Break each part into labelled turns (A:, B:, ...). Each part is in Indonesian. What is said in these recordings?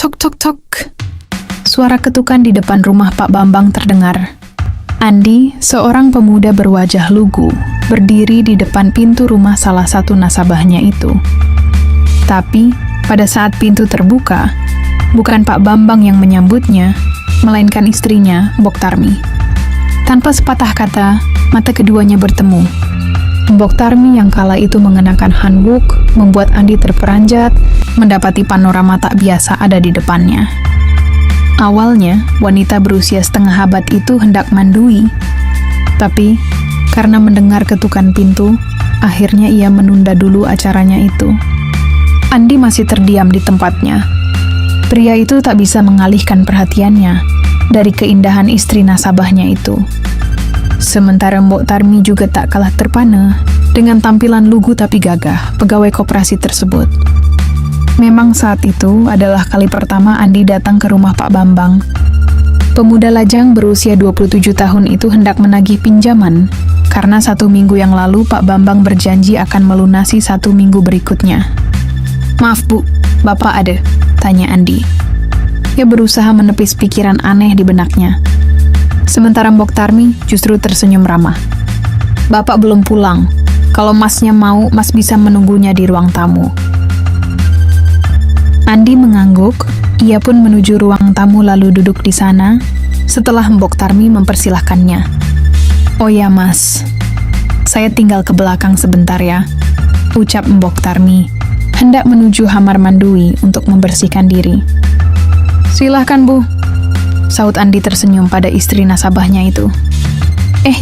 A: Tok tok tok. Suara ketukan di depan rumah Pak Bambang terdengar. Andi, seorang pemuda berwajah lugu, berdiri di depan pintu rumah salah satu nasabahnya itu. Tapi, pada saat pintu terbuka, bukan Pak Bambang yang menyambutnya, melainkan istrinya, Mbok Tarmi. Tanpa sepatah kata, mata keduanya bertemu. Mbok Tarmi yang kala itu mengenakan hanbok membuat Andi terperanjat mendapati panorama tak biasa ada di depannya. Awalnya, wanita berusia setengah abad itu hendak mandui. Tapi, karena mendengar ketukan pintu, akhirnya ia menunda dulu acaranya itu. Andi masih terdiam di tempatnya. Pria itu tak bisa mengalihkan perhatiannya dari keindahan istri nasabahnya itu. Sementara Mbok Tarmi juga tak kalah terpana dengan tampilan lugu tapi gagah pegawai koperasi tersebut. Memang saat itu adalah kali pertama Andi datang ke rumah Pak Bambang. Pemuda lajang berusia 27 tahun itu hendak menagih pinjaman, karena 1 minggu yang lalu Pak Bambang berjanji akan melunasi 1 minggu berikutnya. "Maaf Bu, Bapak ada?" tanya Andi. Ia berusaha menepis pikiran aneh di benaknya. Sementara Mbok Tarmi justru tersenyum ramah. "Bapak belum pulang. Kalau Masnya mau, Mas bisa menunggunya di ruang tamu." Andi mengangguk, ia pun menuju ruang tamu lalu duduk di sana, setelah Mbok Tarmi mempersilahkannya. "Oh ya Mas, saya tinggal ke belakang sebentar ya," ucap Mbok Tarmi, hendak menuju kamar mandui untuk membersihkan diri. "Silahkan Bu," sahut Andi tersenyum pada istri nasabahnya itu.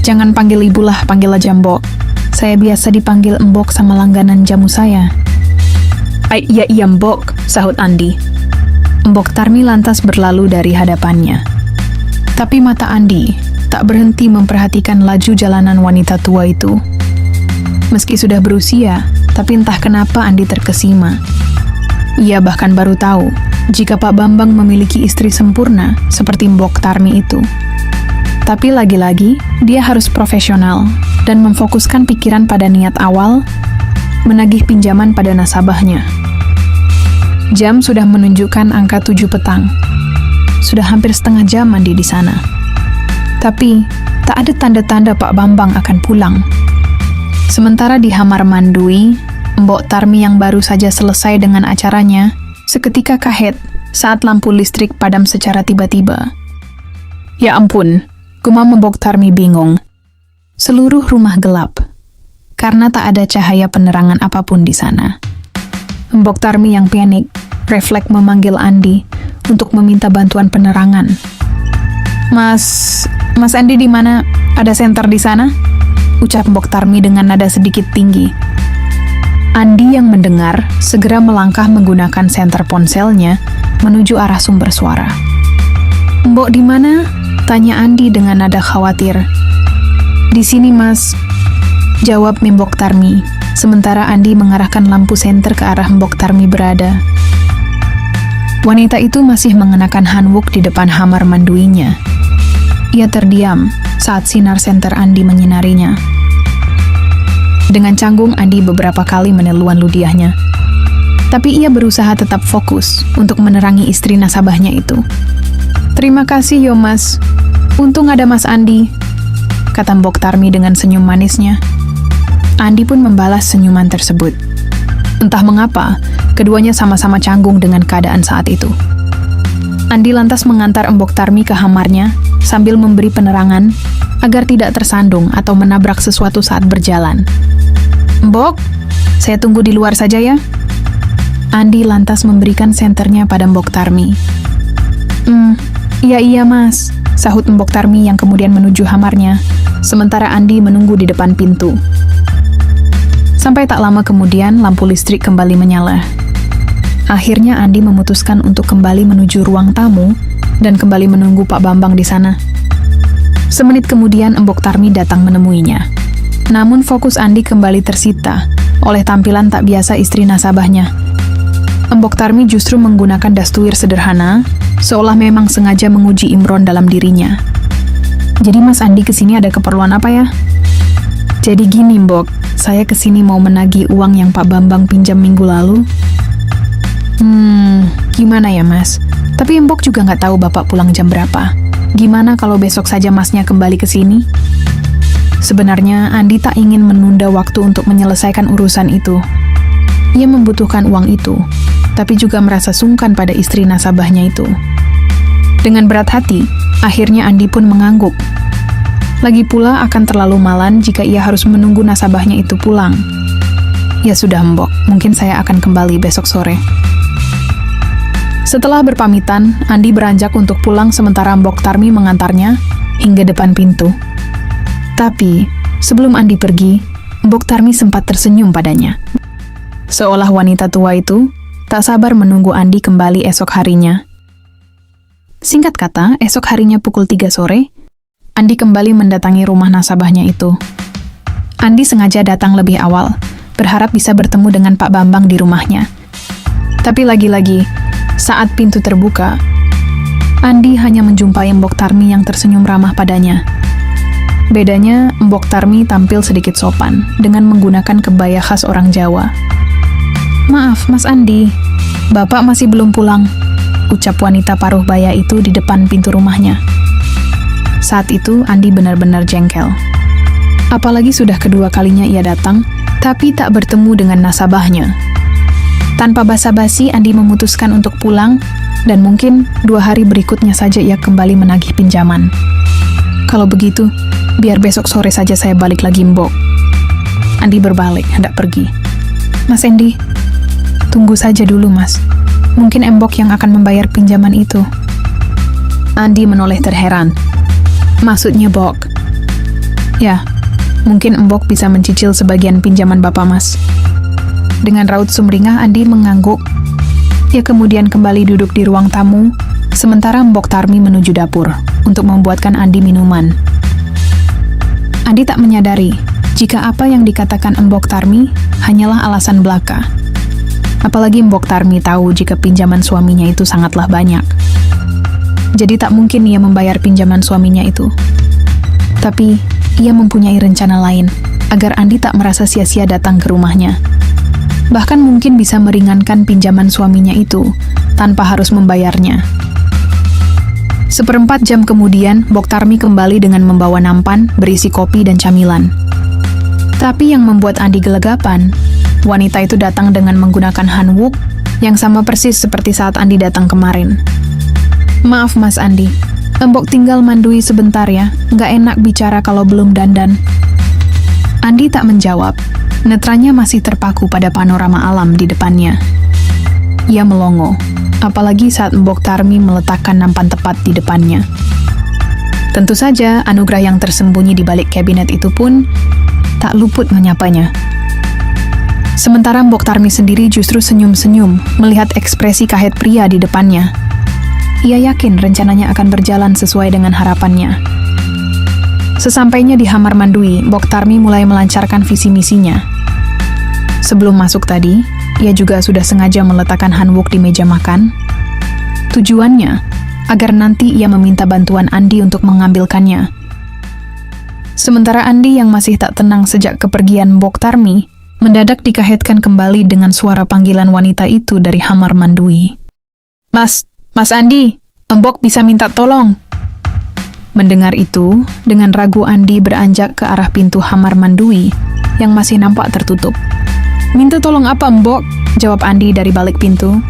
A: Jangan panggil ibu lah, panggil aja Mbok. Saya biasa dipanggil Mbok sama langganan jamu saya." Iya Mbok," sahut Andi. Mbok Tarmi lantas berlalu dari hadapannya. Tapi mata Andi tak berhenti memperhatikan laju jalanan wanita tua itu. Meski sudah berusia, tapi entah kenapa Andi terkesima. Ia bahkan baru tahu jika Pak Bambang memiliki istri sempurna seperti Mbok Tarmi itu. Tapi lagi-lagi, dia harus profesional dan memfokuskan pikiran pada niat awal, menagih pinjaman pada nasabahnya. Jam sudah menunjukkan angka 7 petang. Sudah hampir setengah jam Andi di sana. Tapi, tak ada tanda-tanda Pak Bambang akan pulang. Sementara di kamar mandui, Mbok Tarmi yang baru saja selesai dengan acaranya, seketika kaget saat lampu listrik padam secara tiba-tiba. "Ya ampun," gumam Mbok Tarmi bingung. Seluruh rumah gelap, karena tak ada cahaya penerangan apapun di sana. Mbok Tarmi yang panik, refleks memanggil Andi untuk meminta bantuan penerangan. Mas Andi di mana? Ada senter di sana?" ucap Mbok Tarmi dengan nada sedikit tinggi. Andi yang mendengar segera melangkah menggunakan senter ponselnya menuju arah sumber suara. "Mbok di mana?" tanya Andi dengan nada khawatir. "Di sini Mas," jawab Mbok Tarmi, sementara Andi mengarahkan lampu senter ke arah Mbok Tarmi berada. Wanita itu masih mengenakan hanbok di depan kamar manduinya. Ia terdiam saat sinar senter Andi menyinarinya. Dengan canggung, Andi beberapa kali meneluan ludiahnya. Tapi ia berusaha tetap fokus untuk menerangi istri nasabahnya itu. "Terima kasih yo Mas. Untung ada Mas Andi," kata Mbok Tarmi dengan senyum manisnya. Andi pun membalas senyuman tersebut. Entah mengapa, keduanya sama-sama canggung dengan keadaan saat itu. Andi lantas mengantar Mbok Tarmi ke kamarnya sambil memberi penerangan agar tidak tersandung atau menabrak sesuatu saat berjalan. "Mbok, saya tunggu di luar saja ya." Andi lantas memberikan senternya pada Mbok Tarmi. Iya Mas," sahut Mbok Tarmi yang kemudian menuju kamarnya, sementara Andi menunggu di depan pintu. Sampai tak lama kemudian, lampu listrik kembali menyala. Akhirnya Andi memutuskan untuk kembali menuju ruang tamu dan kembali menunggu Pak Bambang di sana. Semenit kemudian, Mbok Tarmi datang menemuinya. Namun fokus Andi kembali tersita oleh tampilan tak biasa istri nasabahnya. Mbok Tarmi justru menggunakan dastuir sederhana, seolah memang sengaja menguji Imron dalam dirinya. "Jadi Mas Andi kesini ada keperluan apa ya?" "Jadi gini Mbok, saya kesini mau menagih uang yang Pak Bambang pinjam minggu lalu." Gimana ya mas? Tapi Mbok juga nggak tahu bapak pulang jam berapa. Gimana kalau besok saja masnya kembali ke sini? Sebenarnya Andi tak ingin menunda waktu untuk menyelesaikan urusan itu. Ia membutuhkan uang itu, tapi juga merasa sungkan pada istri nasabahnya itu. Dengan berat hati, akhirnya Andi pun mengangguk. Lagi pula akan terlalu malan jika ia harus menunggu nasabahnya itu pulang. Ya sudah Mbok, mungkin saya akan kembali besok sore. Setelah berpamitan, Andi beranjak untuk pulang sementara Mbok Tarmi mengantarnya hingga depan pintu. Tapi, sebelum Andi pergi, Mbok Tarmi sempat tersenyum padanya. Seolah wanita tua itu tak sabar menunggu Andi kembali esok harinya. Singkat kata, esok harinya pukul 3 sore, Andi kembali mendatangi rumah nasabahnya itu. Andi sengaja datang lebih awal, berharap bisa bertemu dengan Pak Bambang di rumahnya. Tapi lagi-lagi, saat pintu terbuka, Andi hanya menjumpai Mbok Tarmi yang tersenyum ramah padanya. Bedanya, Mbok Tarmi tampil sedikit sopan dengan menggunakan kebaya khas orang Jawa. "Maaf, Mas Andi, Bapak masih belum pulang," ucap wanita paruh baya itu di depan pintu rumahnya. Saat itu, Andi benar-benar jengkel. Apalagi sudah kedua kalinya ia datang, tapi tak bertemu dengan nasabahnya. Tanpa basa-basi, Andi memutuskan untuk pulang, dan mungkin 2 hari berikutnya saja ia kembali menagih pinjaman. "Kalau begitu, biar besok sore saja saya balik lagi, Mbok." Andi berbalik, hendak pergi. "Mas Andi, tunggu saja dulu, Mas. Mungkin Mbok yang akan membayar pinjaman itu." Andi menoleh terheran. "Maksudnya, Bok?" "Ya, mungkin Mbok bisa mencicil sebagian pinjaman Bapak, Mas." Dengan raut sumringah, Andi mengangguk. Ia kemudian kembali duduk di ruang tamu, sementara Mbok Tarmi menuju dapur untuk membuatkan Andi minuman. Andi tak menyadari jika apa yang dikatakan Mbok Tarmi hanyalah alasan belaka. Apalagi Mbok Tarmi tahu jika pinjaman suaminya itu sangatlah banyak. Jadi tak mungkin ia membayar pinjaman suaminya itu. Tapi, ia mempunyai rencana lain agar Andi tak merasa sia-sia datang ke rumahnya. Bahkan mungkin bisa meringankan pinjaman suaminya itu tanpa harus membayarnya. 1/4 jam kemudian, Mbok Tarmi kembali dengan membawa nampan berisi kopi dan camilan. Tapi yang membuat Andi gelegapan, wanita itu datang dengan menggunakan hanwok yang sama persis seperti saat Andi datang kemarin. "Maaf Mas Andi, Mbok tinggal mandui sebentar ya, nggak enak bicara kalau belum dandan." Andi tak menjawab. Netranya masih terpaku pada panorama alam di depannya. Ia melongo, apalagi saat Mbok Tarmi meletakkan nampan tepat di depannya. Tentu saja, anugerah yang tersembunyi di balik kabinet itu pun tak luput menyapanya. Sementara Mbok Tarmi sendiri justru senyum-senyum melihat ekspresi kahet pria di depannya. Ia yakin rencananya akan berjalan sesuai dengan harapannya. Sesampainya di Hamar Mandui, Mbok Tarmi mulai melancarkan visi misinya. Sebelum masuk tadi, ia juga sudah sengaja meletakkan hanwok di meja makan. Tujuannya, agar nanti ia meminta bantuan Andi untuk mengambilkannya. Sementara Andi yang masih tak tenang sejak kepergian Mbok Tarmi, mendadak dikagetkan kembali dengan suara panggilan wanita itu dari Hamar Mandui. Mas Andi, Mbok bisa minta tolong." Mendengar itu, dengan ragu Andi beranjak ke arah pintu Hamar Mandui yang masih nampak tertutup. "Minta tolong apa, Mbok?" jawab Andi dari balik pintu.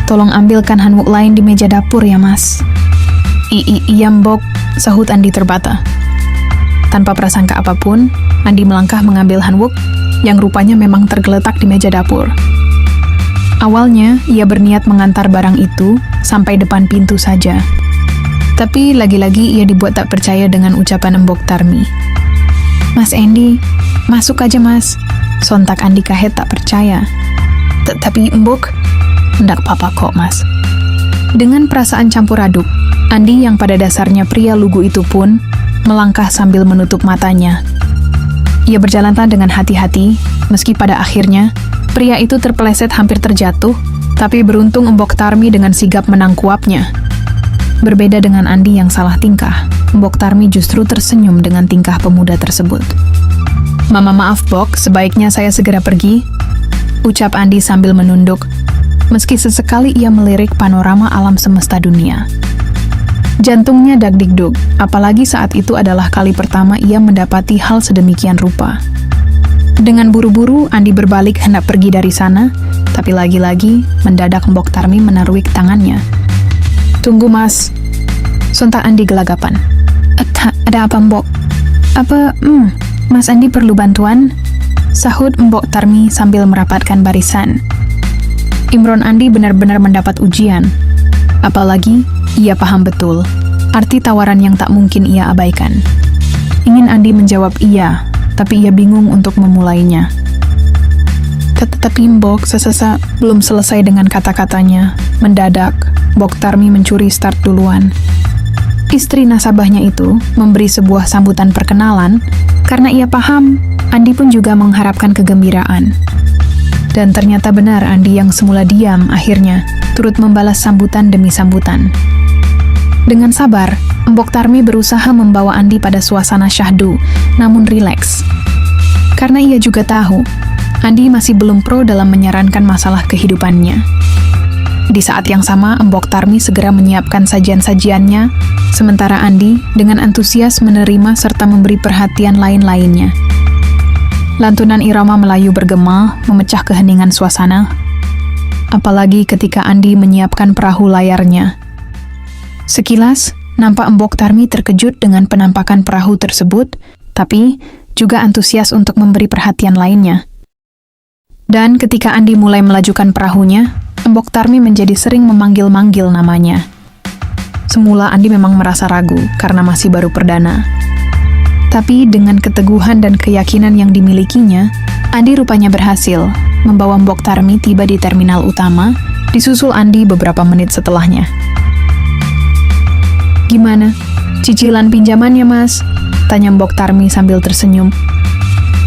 A: "Tolong ambilkan hanwok lain di meja dapur ya, Mas." Iya, Mbok," sahut Andi terbata. Tanpa prasangka apapun, Andi melangkah mengambil hanwok yang rupanya memang tergeletak di meja dapur. Awalnya, ia berniat mengantar barang itu sampai depan pintu saja. Tapi lagi-lagi ia dibuat tak percaya dengan ucapan Mbok Tarmi. "Mas Andi, masuk aja Mas." Sontak Andi kaget tak percaya. "Tapi Mbok," "Ndak apa-apa kok Mas." Dengan perasaan campur aduk, Andi yang pada dasarnya pria lugu itu pun melangkah sambil menutup matanya. Ia berjalanlah dengan hati-hati, meski pada akhirnya pria itu terpeleset hampir terjatuh, tapi beruntung Mbok Tarmi dengan sigap menangkuapnya. Berbeda dengan Andi yang salah tingkah, Mbok Tarmi justru tersenyum dengan tingkah pemuda tersebut. "Maaf Bok, sebaiknya saya segera pergi," ucap Andi sambil menunduk. meski sesekali ia melirik panorama alam semesta dunia. Jantungnya dag-digdug, apalagi saat itu adalah kali pertama ia mendapati hal sedemikian rupa. Dengan buru-buru, Andi berbalik hendak pergi dari sana, tapi lagi-lagi mendadak Mbok Tarmi menaruik tangannya. "Tunggu, Mas." Sontak Andi gelagapan. Ada apa, Mbok?" Mas Andi perlu bantuan?" sahut Mbok Tarmi sambil merapatkan barisan. Imron Andi benar-benar mendapat ujian. Apalagi, ia paham betul arti tawaran yang tak mungkin ia abaikan. Ingin Andi menjawab iya, tapi ia bingung untuk memulainya. Tetapi Mbok, belum selesai dengan kata-katanya. Mendadak, Mbok Tarmi mencuri start duluan. Istri nasabahnya itu memberi sebuah sambutan perkenalan karena ia paham Andi pun juga mengharapkan kegembiraan. Dan ternyata benar Andi yang semula diam akhirnya turut membalas sambutan demi sambutan. Dengan sabar, Mbok Tarmi berusaha membawa Andi pada suasana syahdu, namun rileks. Karena ia juga tahu, Andi masih belum pro dalam menyarankan masalah kehidupannya. Di saat yang sama, Mbok Tarmi segera menyiapkan sajian-sajiannya, sementara Andi dengan antusias menerima serta memberi perhatian lain-lainnya. Lantunan irama Melayu bergema, memecah keheningan suasana. Apalagi ketika Andi menyiapkan perahu layarnya. Sekilas, nampak Mbok Tarmi terkejut dengan penampakan perahu tersebut, tapi juga antusias untuk memberi perhatian lainnya. Dan ketika Andi mulai melajukan perahunya, Mbok Tarmi menjadi sering memanggil-manggil namanya. Semula Andi memang merasa ragu karena masih baru perdana. Tapi dengan keteguhan dan keyakinan yang dimilikinya, Andi rupanya berhasil membawa Mbok Tarmi tiba di terminal utama, disusul Andi beberapa menit setelahnya. "Gimana? Cicilan pinjamannya, Mas?" tanya Mbok Tarmi sambil tersenyum.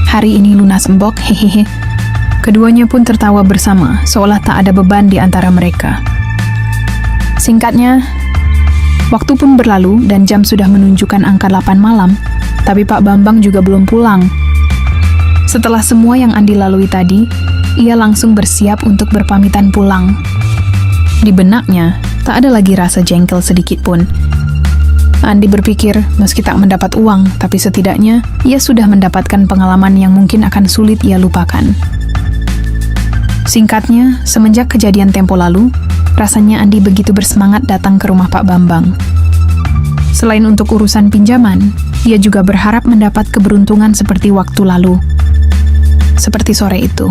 A: "Hari ini lunas, Mbok, hehehe." Keduanya pun tertawa bersama, seolah tak ada beban di antara mereka. Singkatnya, waktu pun berlalu dan jam sudah menunjukkan angka 8 malam, tapi Pak Bambang juga belum pulang. Setelah semua yang Andi lalui tadi, ia langsung bersiap untuk berpamitan pulang. Di benaknya, tak ada lagi rasa jengkel sedikit pun. Andi berpikir, meski tak mendapat uang, tapi setidaknya ia sudah mendapatkan pengalaman yang mungkin akan sulit ia lupakan. Singkatnya, semenjak kejadian tempo lalu, rasanya Andi begitu bersemangat datang ke rumah Pak Bambang. Selain untuk urusan pinjaman, ia juga berharap mendapat keberuntungan seperti waktu lalu. Seperti sore itu.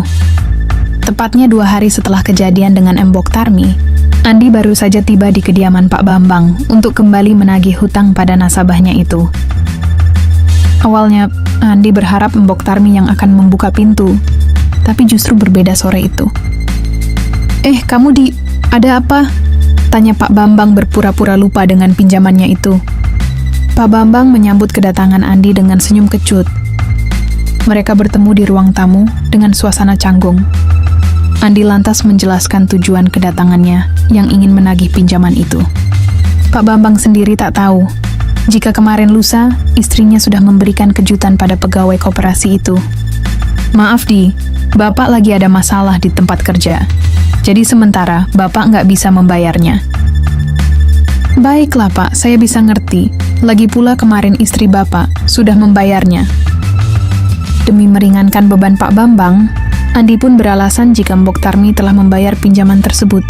A: Tepatnya 2 hari setelah kejadian dengan Mbok Tarmi, Andi baru saja tiba di kediaman Pak Bambang untuk kembali menagih hutang pada nasabahnya itu. Awalnya, Andi berharap Mbok Tarmi yang akan membuka pintu, tapi justru berbeda sore itu. Ada apa?" tanya Pak Bambang berpura-pura lupa dengan pinjamannya itu. Pak Bambang menyambut kedatangan Andi dengan senyum kecut. Mereka bertemu di ruang tamu dengan suasana canggung. Andi lantas menjelaskan tujuan kedatangannya yang ingin menagih pinjaman itu. Pak Bambang sendiri tak tahu jika kemarin lusa istrinya sudah memberikan kejutan pada pegawai koperasi itu. "Maaf Di, Bapak lagi ada masalah di tempat kerja. Jadi sementara Bapak nggak bisa membayarnya." "Baiklah Pak, saya bisa ngerti. Lagi pula kemarin istri Bapak sudah membayarnya." Demi meringankan beban Pak Bambang, Andi pun beralasan jika Mbok Tarmi telah membayar pinjaman tersebut.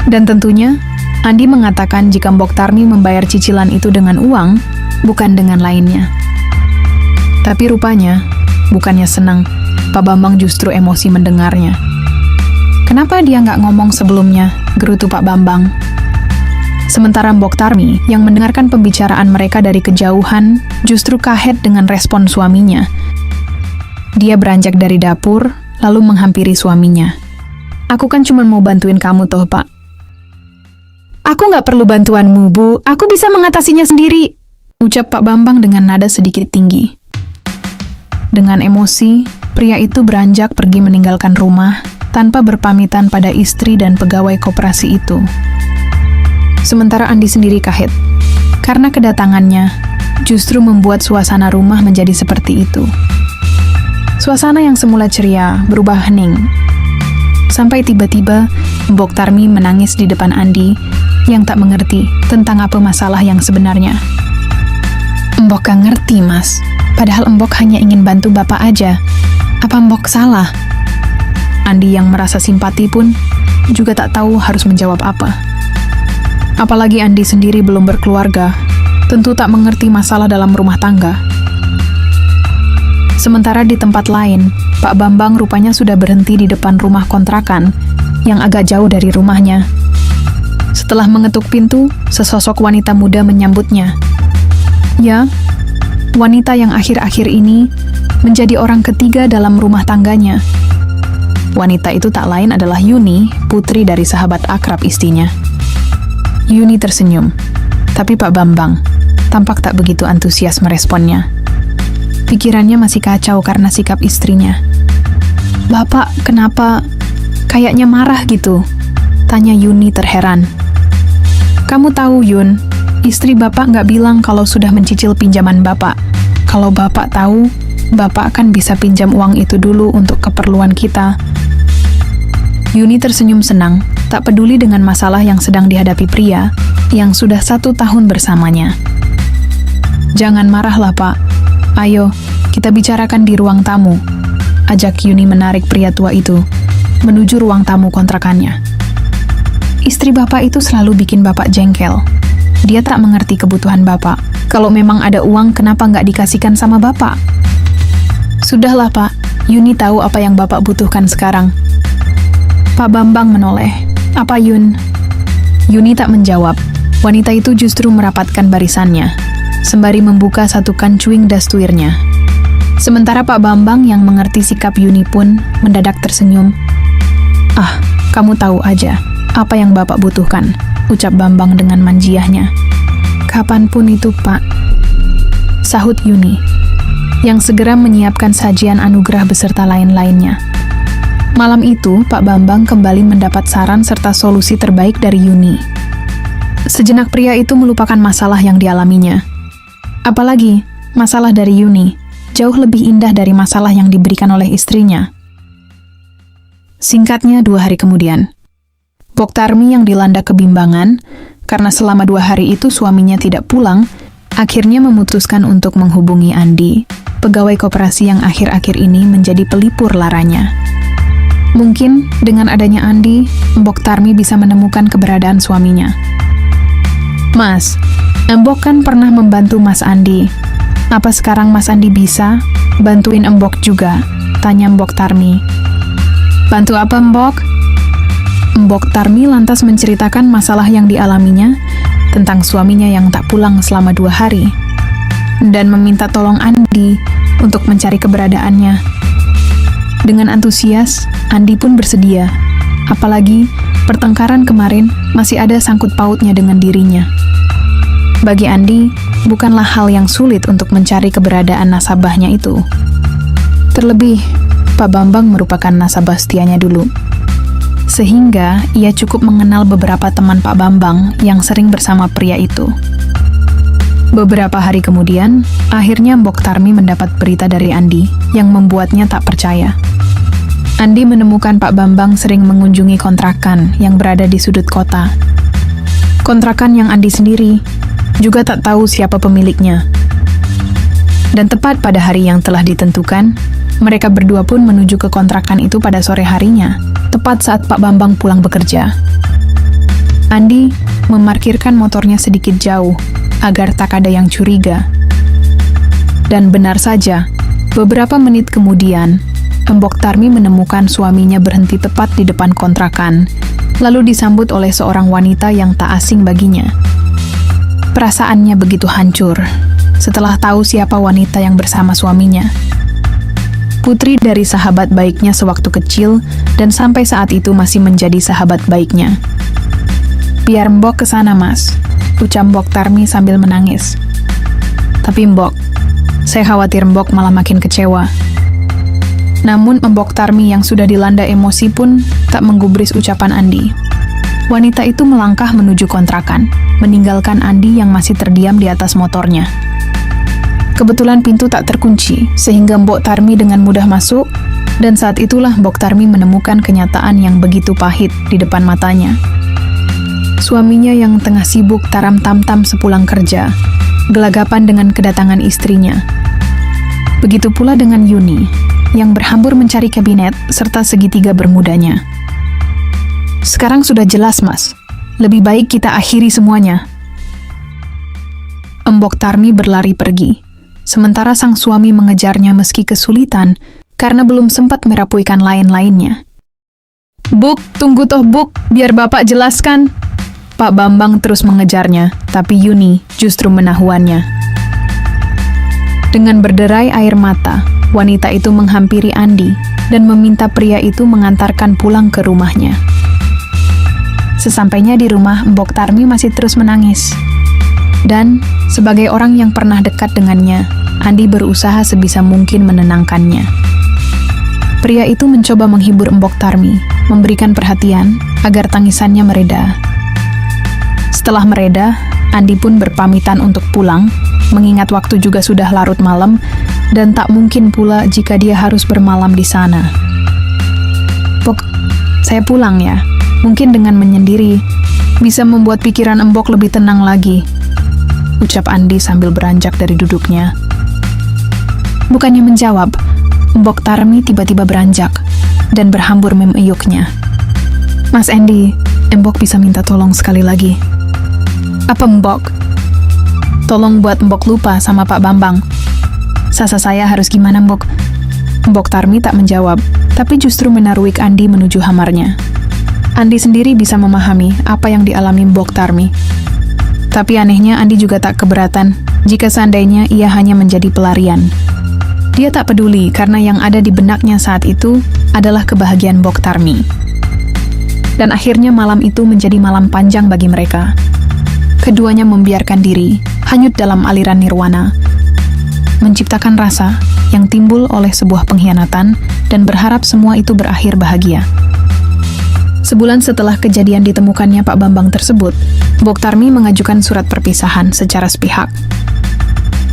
A: Dan tentunya, Andi mengatakan jika Mbok Tarmi membayar cicilan itu dengan uang, bukan dengan lainnya. Tapi rupanya, bukannya senang, Pak Bambang justru emosi mendengarnya. "Kenapa dia nggak ngomong sebelumnya?" gerutu Pak Bambang. Sementara Mbok Tarmi, yang mendengarkan pembicaraan mereka dari kejauhan, justru kaget dengan respon suaminya. Dia beranjak dari dapur, lalu menghampiri suaminya. "Aku kan cuma mau bantuin kamu toh, Pak." "Aku nggak perlu bantuanmu, Bu. Aku bisa mengatasinya sendiri," ucap Pak Bambang dengan nada sedikit tinggi. Dengan emosi, pria itu beranjak pergi meninggalkan rumah tanpa berpamitan pada istri dan pegawai koperasi itu. Sementara Andi sendiri kaget, karena kedatangannya justru membuat suasana rumah menjadi seperti itu. Suasana yang semula ceria berubah hening. Sampai tiba-tiba Mbok Tarmi menangis di depan Andi yang tak mengerti tentang apa masalah yang sebenarnya. Mbok gak ngerti, Mas. Padahal Mbok hanya ingin bantu Bapak aja. Apa Mbok salah? Andi yang merasa simpati pun juga tak tahu harus menjawab apa. Apalagi Andi sendiri belum berkeluarga, tentu tak mengerti masalah dalam rumah tangga. Sementara di tempat lain, Pak Bambang rupanya sudah berhenti di depan rumah kontrakan yang agak jauh dari rumahnya. Setelah mengetuk pintu, sesosok wanita muda menyambutnya. Ya, wanita yang akhir-akhir ini menjadi orang ketiga dalam rumah tangganya. Wanita itu tak lain adalah Yuni, putri dari sahabat akrab istrinya. Yuni tersenyum, tapi Pak Bambang tampak tak begitu antusias meresponnya. Pikirannya masih kacau karena sikap istrinya. "Bapak, kenapa? Kayaknya marah gitu," tanya Yuni terheran. "Kamu tahu, Yun, istri Bapak nggak bilang kalau sudah mencicil pinjaman Bapak. Kalau Bapak tahu, Bapak akan bisa pinjam uang itu dulu untuk keperluan kita." Yuni tersenyum senang, tak peduli dengan masalah yang sedang dihadapi pria yang sudah 1 tahun bersamanya. "Jangan marahlah, Pak. Ayo, kita bicarakan di ruang tamu," ajak Yuni menarik pria tua itu menuju ruang tamu kontrakannya. Istri Bapak itu selalu bikin Bapak jengkel. Dia tak mengerti kebutuhan Bapak. Kalau memang ada uang, kenapa nggak dikasihkan sama Bapak? "Sudahlah, Pak. Yuni tahu apa yang Bapak butuhkan sekarang." Pak Bambang menoleh. "Apa, Yun?" Yuni tak menjawab. Wanita itu justru merapatkan barisannya, sembari membuka satu kancuing dastuirnya. Sementara Pak Bambang yang mengerti sikap Yuni pun mendadak tersenyum. "Ah, kamu tahu aja apa yang Bapak butuhkan," ucap Bambang dengan manjiahnya. "Kapanpun itu, Pak," sahut Yuni, yang segera menyiapkan sajian anugerah beserta lain-lainnya. Malam itu, Pak Bambang kembali mendapat saran serta solusi terbaik dari Yuni. Sejenak pria itu melupakan masalah yang dialaminya. Apalagi, masalah dari Yuni jauh lebih indah dari masalah yang diberikan oleh istrinya. Singkatnya, 2 hari kemudian, Mbok Tarmi yang dilanda kebimbangan karena selama 2 hari itu suaminya tidak pulang, akhirnya memutuskan untuk menghubungi Andi, pegawai koperasi yang akhir-akhir ini menjadi pelipur laranya. Mungkin dengan adanya Andi, Mbok Tarmi bisa menemukan keberadaan suaminya. "Mas, Mbok kan pernah membantu Mas Andi. Apa sekarang Mas Andi bisa bantuin Mbok juga?" tanya Mbok Tarmi. "Bantu apa, Mbok?" Mbok Tarmi lantas menceritakan masalah yang dialaminya tentang suaminya yang tak pulang selama 2 hari dan meminta tolong Andi untuk mencari keberadaannya. Dengan antusias, Andi pun bersedia. Apalagi, pertengkaran kemarin masih ada sangkut pautnya dengan dirinya. Bagi Andi, bukanlah hal yang sulit untuk mencari keberadaan nasabahnya itu. Terlebih, Pak Bambang merupakan nasabah setianya dulu. Sehingga, ia cukup mengenal beberapa teman Pak Bambang yang sering bersama pria itu. Beberapa hari kemudian, akhirnya Mbok Tarmi mendapat berita dari Andi yang membuatnya tak percaya. Andi menemukan Pak Bambang sering mengunjungi kontrakan yang berada di sudut kota. Kontrakan yang Andi sendiri juga tak tahu siapa pemiliknya. Dan tepat pada hari yang telah ditentukan, mereka berdua pun menuju ke kontrakan itu pada sore harinya, tepat saat Pak Bambang pulang bekerja. Andi memarkirkan motornya sedikit jauh, agar tak ada yang curiga. Dan benar saja, beberapa menit kemudian, Mbok Tarmi menemukan suaminya berhenti tepat di depan kontrakan, lalu disambut oleh seorang wanita yang tak asing baginya. Perasaannya begitu hancur setelah tahu siapa wanita yang bersama suaminya. Putri dari sahabat baiknya sewaktu kecil dan sampai saat itu masih menjadi sahabat baiknya. "Biar Mbok kesana, Mas," ucap Mbok Tarmi sambil menangis. "Tapi Mbok, saya khawatir Mbok malah makin kecewa." Namun Mbok Tarmi yang sudah dilanda emosi pun tak menggubris ucapan Andi. Wanita itu melangkah menuju kontrakan, meninggalkan Andi yang masih terdiam di atas motornya. Kebetulan pintu tak terkunci, sehingga Mbok Tarmi dengan mudah masuk Dan saat itulah Mbok Tarmi menemukan kenyataan yang begitu pahit di depan matanya. Suaminya yang tengah sibuk taram tamtam sepulang kerja, gelagapan dengan kedatangan istrinya. Begitu pula dengan Yuni, yang berhambur mencari kabinet serta segitiga bermudanya. Sekarang sudah jelas, Mas. Lebih baik kita akhiri semuanya. Mbok Tarmi berlari pergi, sementara sang suami mengejarnya meski kesulitan karena belum sempat merapuikan lain-lainnya. "Buk, tunggu toh Buk, biar Bapak jelaskan." Pak Bambang terus mengejarnya, tapi Yuni justru menahuannya. Dengan berderai air mata, wanita itu menghampiri Andi dan meminta pria itu mengantarkan pulang ke rumahnya. Sesampainya di rumah, Mbok Tarmi masih terus menangis. Dan, sebagai orang yang pernah dekat dengannya, Andi berusaha sebisa mungkin menenangkannya. Pria itu mencoba menghibur Mbok Tarmi, memberikan perhatian agar tangisannya mereda. Setelah mereda, Andi pun berpamitan untuk pulang, mengingat waktu juga sudah larut malam, dan tak mungkin pula jika dia harus bermalam di sana. "Mbok, saya pulang ya. Mungkin dengan menyendiri, bisa membuat pikiran Mbok lebih tenang lagi," ucap Andi sambil beranjak dari duduknya. Bukannya menjawab, Mbok Tarmi tiba-tiba beranjak dan berhambur memeyuknya. "Mas Andi, Mbok bisa minta tolong sekali lagi." "Apa Mbok?" "Tolong buat Mbok lupa sama Pak Bambang." "Sasa saya harus gimana Mbok?" Mbok Tarmi tak menjawab, tapi justru menaruik Andi menuju hamarnya. Andi sendiri bisa memahami apa yang dialami Mbok Tarmi. Tapi anehnya Andi juga tak keberatan jika seandainya ia hanya menjadi pelarian. Dia tak peduli karena yang ada di benaknya saat itu adalah kebahagiaan Mbok Tarmi. Dan akhirnya malam itu menjadi malam panjang bagi mereka. Keduanya membiarkan diri hanyut dalam aliran nirwana, menciptakan rasa yang timbul oleh sebuah pengkhianatan dan berharap semua itu berakhir bahagia. Sebulan setelah kejadian ditemukannya Pak Bambang tersebut, Mbok Tarmi mengajukan surat perpisahan secara sepihak.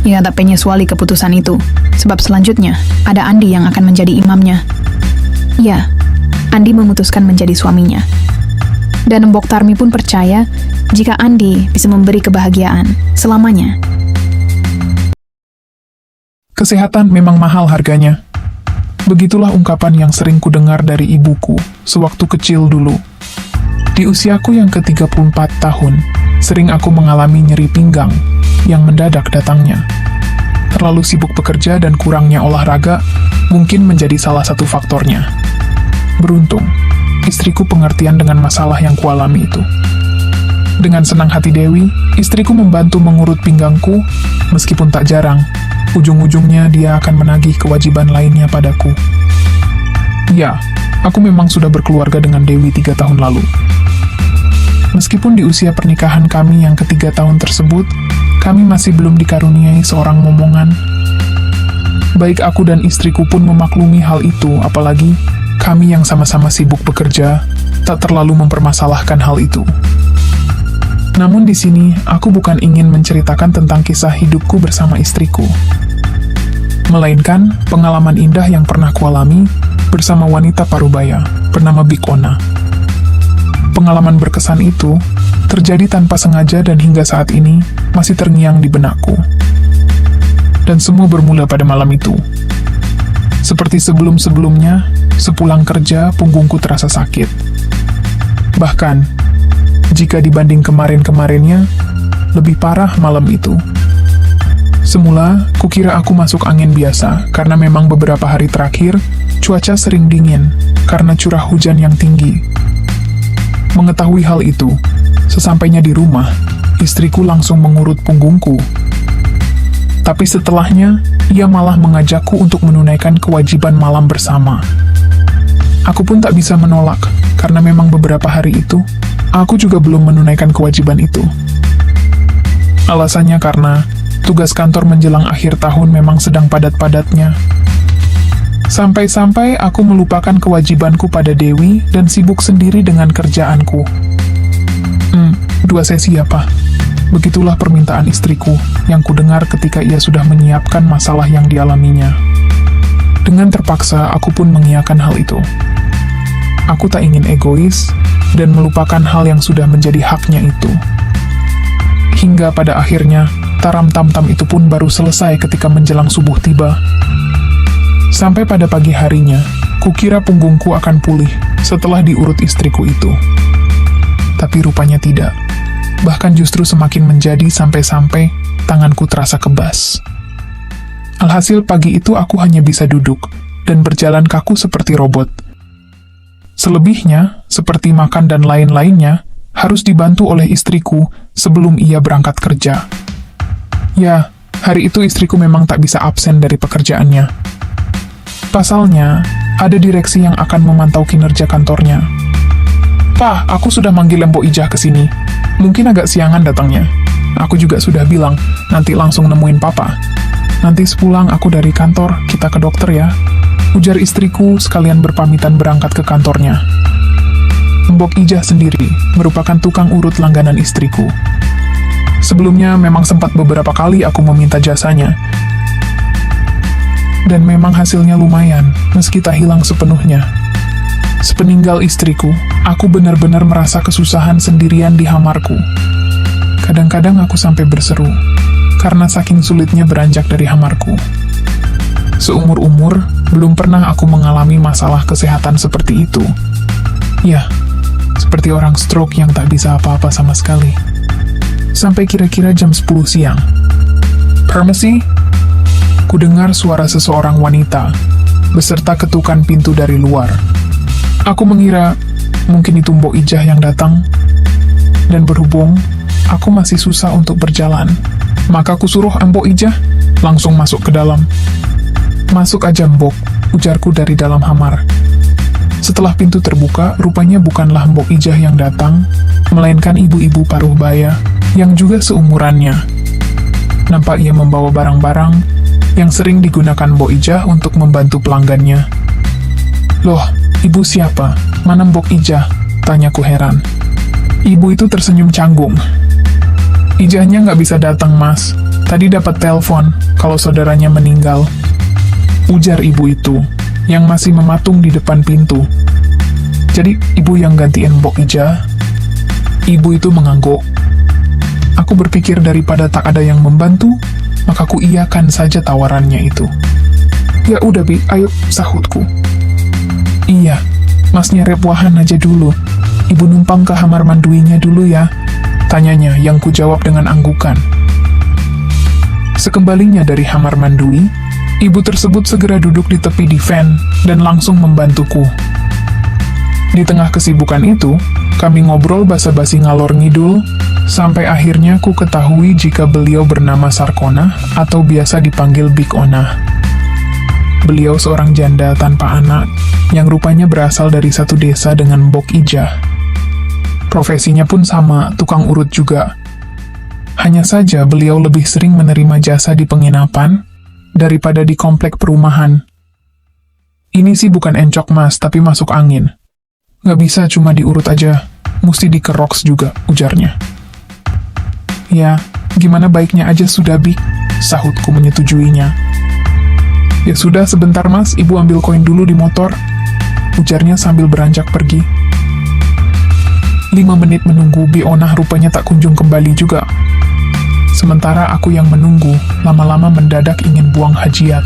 A: Ia tak penyesuali keputusan itu, sebab selanjutnya ada Andi yang akan menjadi imamnya. Ya, Andi memutuskan menjadi suaminya. Dan Mbok Tarmi pun percaya jika Andi bisa memberi kebahagiaan selamanya.
B: Kesehatan memang mahal harganya. Begitulah ungkapan yang sering kudengar dari ibuku sewaktu kecil dulu. Di usiaku yang ke-34 tahun, sering aku mengalami nyeri pinggang yang mendadak datangnya. Terlalu sibuk bekerja dan kurangnya olahraga mungkin menjadi salah satu faktornya. Beruntung, istriku pengertian dengan masalah yang kualami itu. Dengan senang hati Dewi, istriku membantu mengurut pinggangku, meskipun tak jarang, ujung-ujungnya dia akan menagih kewajiban lainnya padaku. Ya, aku memang sudah berkeluarga dengan Dewi 3 tahun lalu. Meskipun di usia pernikahan kami yang ke-3 tahun tersebut, kami masih belum dikaruniai seorang momongan. Baik aku dan istriku pun memaklumi hal itu, apalagi kami yang sama-sama sibuk bekerja, tak terlalu mempermasalahkan hal itu. Namun di sini, aku bukan ingin menceritakan tentang kisah hidupku bersama istriku, melainkan pengalaman indah yang pernah kualami bersama wanita parubaya bernama Bik Ona. Pengalaman berkesan itu terjadi tanpa sengaja dan hingga saat ini masih terngiang di benakku. Dan semua bermula pada malam itu. Seperti sebelum-sebelumnya, sepulang kerja punggungku terasa sakit. Bahkan, jika dibanding kemarin-kemarinnya, lebih parah malam itu. Semula, kukira aku masuk angin biasa, karena memang beberapa hari terakhir, cuaca sering dingin, karena curah hujan yang tinggi. Mengetahui hal itu, sesampainya di rumah, istriku langsung mengurut punggungku. Tapi setelahnya, ia malah mengajakku untuk menunaikan kewajiban malam bersama. Aku pun tak bisa menolak, karena memang beberapa hari itu, aku juga belum menunaikan kewajiban itu. Alasannya karena tugas kantor menjelang akhir tahun memang sedang padat-padatnya. Sampai-sampai aku melupakan kewajibanku pada Dewi dan sibuk sendiri dengan kerjaanku. 2 sesi ya, Pak? Begitulah permintaan istriku yang kudengar ketika ia sudah menyiapkan masalah yang dialaminya. Dengan terpaksa, aku pun mengiyakan hal itu. Aku tak ingin egois dan melupakan hal yang sudah menjadi haknya itu. Hingga pada akhirnya, taram tam-tam itu pun baru selesai ketika menjelang subuh tiba. Sampai pada pagi harinya, kukira punggungku akan pulih setelah diurut istriku itu. Tapi rupanya tidak. Bahkan justru semakin menjadi sampai-sampai tanganku terasa kebas. Alhasil pagi itu aku hanya bisa duduk dan berjalan kaku seperti robot. Selebihnya, seperti makan dan lain-lainnya, harus dibantu oleh istriku sebelum ia berangkat kerja. Ya, hari itu istriku memang tak bisa absen dari pekerjaannya. Pasalnya, ada direksi yang akan memantau kinerja kantornya. "Pak, aku sudah manggil Mbok Ijah ke sini. Mungkin agak siangan datangnya. Aku juga sudah bilang, nanti langsung nemuin Papa. Nanti sepulang aku dari kantor, kita ke dokter ya," ujar istriku sekalian berpamitan berangkat ke kantornya. Mbok Ijah sendiri merupakan tukang urut langganan istriku. Sebelumnya memang sempat beberapa kali aku meminta jasanya. Dan memang hasilnya lumayan, meski tak hilang sepenuhnya. Sepeninggal istriku, aku benar-benar merasa kesusahan sendirian di hamarku. Kadang-kadang aku sampai berseru, karena saking sulitnya beranjak dari hamarku. Seumur-umur, belum pernah aku mengalami masalah kesehatan seperti itu. Ya, seperti orang stroke yang tak bisa apa-apa sama sekali. Sampai kira-kira jam 10 siang. "Permisi?" Kudengar suara seseorang wanita, beserta ketukan pintu dari luar. Aku mengira mungkin itu Mbok Ijah yang datang, dan berhubung aku masih susah untuk berjalan, maka aku suruh Mbok Ijah langsung masuk ke dalam. "Masuk aja Mbok," ujarku dari dalam hamar. Setelah pintu terbuka, rupanya bukanlah Mbok Ijah yang datang, melainkan ibu-ibu paruh baya yang juga seumurannya. Nampak ia membawa barang-barang yang sering digunakan Mbok Ijah untuk membantu pelanggannya. "Loh, ibu siapa? Mana Mbok Ijah?" tanyaku heran. Ibu itu tersenyum canggung. "Ijahnya nggak bisa datang, Mas. Tadi dapat telepon kalau saudaranya meninggal," ujar ibu itu, yang masih mematung di depan pintu. "Jadi, ibu yang gantiin Mbok Ijah?" Ibu itu mengangguk. Aku berpikir daripada tak ada yang membantu, maka ku iyakan saja tawarannya itu. "Ya udah Bi, ayo," sahutku. "Iya, Masnya repuahan aja dulu. Ibu numpang ke kamar manduinya dulu ya," tanyanya yang ku jawab dengan anggukan. Sekembalinya dari kamar mandui, ibu tersebut segera duduk di tepi divan dan langsung membantuku. Di tengah kesibukan itu, kami ngobrol basa-basi ngalor ngidul, sampai akhirnya ku ketahui jika beliau bernama Sarkona atau biasa dipanggil Big Ona. Beliau seorang janda tanpa anak yang rupanya berasal dari satu desa dengan Mbok Ijah. Profesinya pun sama, tukang urut juga. Hanya saja beliau lebih sering menerima jasa di penginapan daripada di komplek perumahan. "Ini sih bukan encok Mas, tapi masuk angin. Nggak bisa cuma diurut aja, mesti dikeroks juga," ujarnya. "Ya, gimana baiknya aja sudah Bik," sahutku menyetujuinya. "Ya sudah sebentar Mas, Ibu ambil koin dulu di motor," ujarnya sambil beranjak pergi. 5 menit menunggu, Bionah rupanya tak kunjung kembali juga. Sementara aku yang menunggu, lama-lama mendadak ingin buang hajat.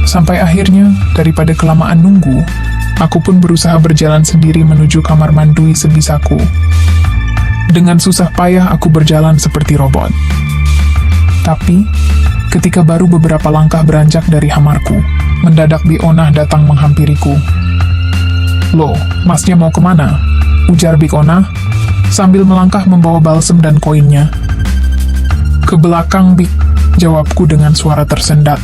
B: Sampai akhirnya, daripada kelamaan nunggu, aku pun berusaha berjalan sendiri menuju kamar mandui sebisaku. Dengan susah payah aku berjalan seperti robot. Tapi, ketika baru beberapa langkah beranjak dari hamarku, mendadak Bionah datang menghampiriku. "Loh, Masnya mau kemana?" ujar Bionah, sambil melangkah membawa balsem dan koinnya. "Ke belakang, Bik," jawabku dengan suara tersendat.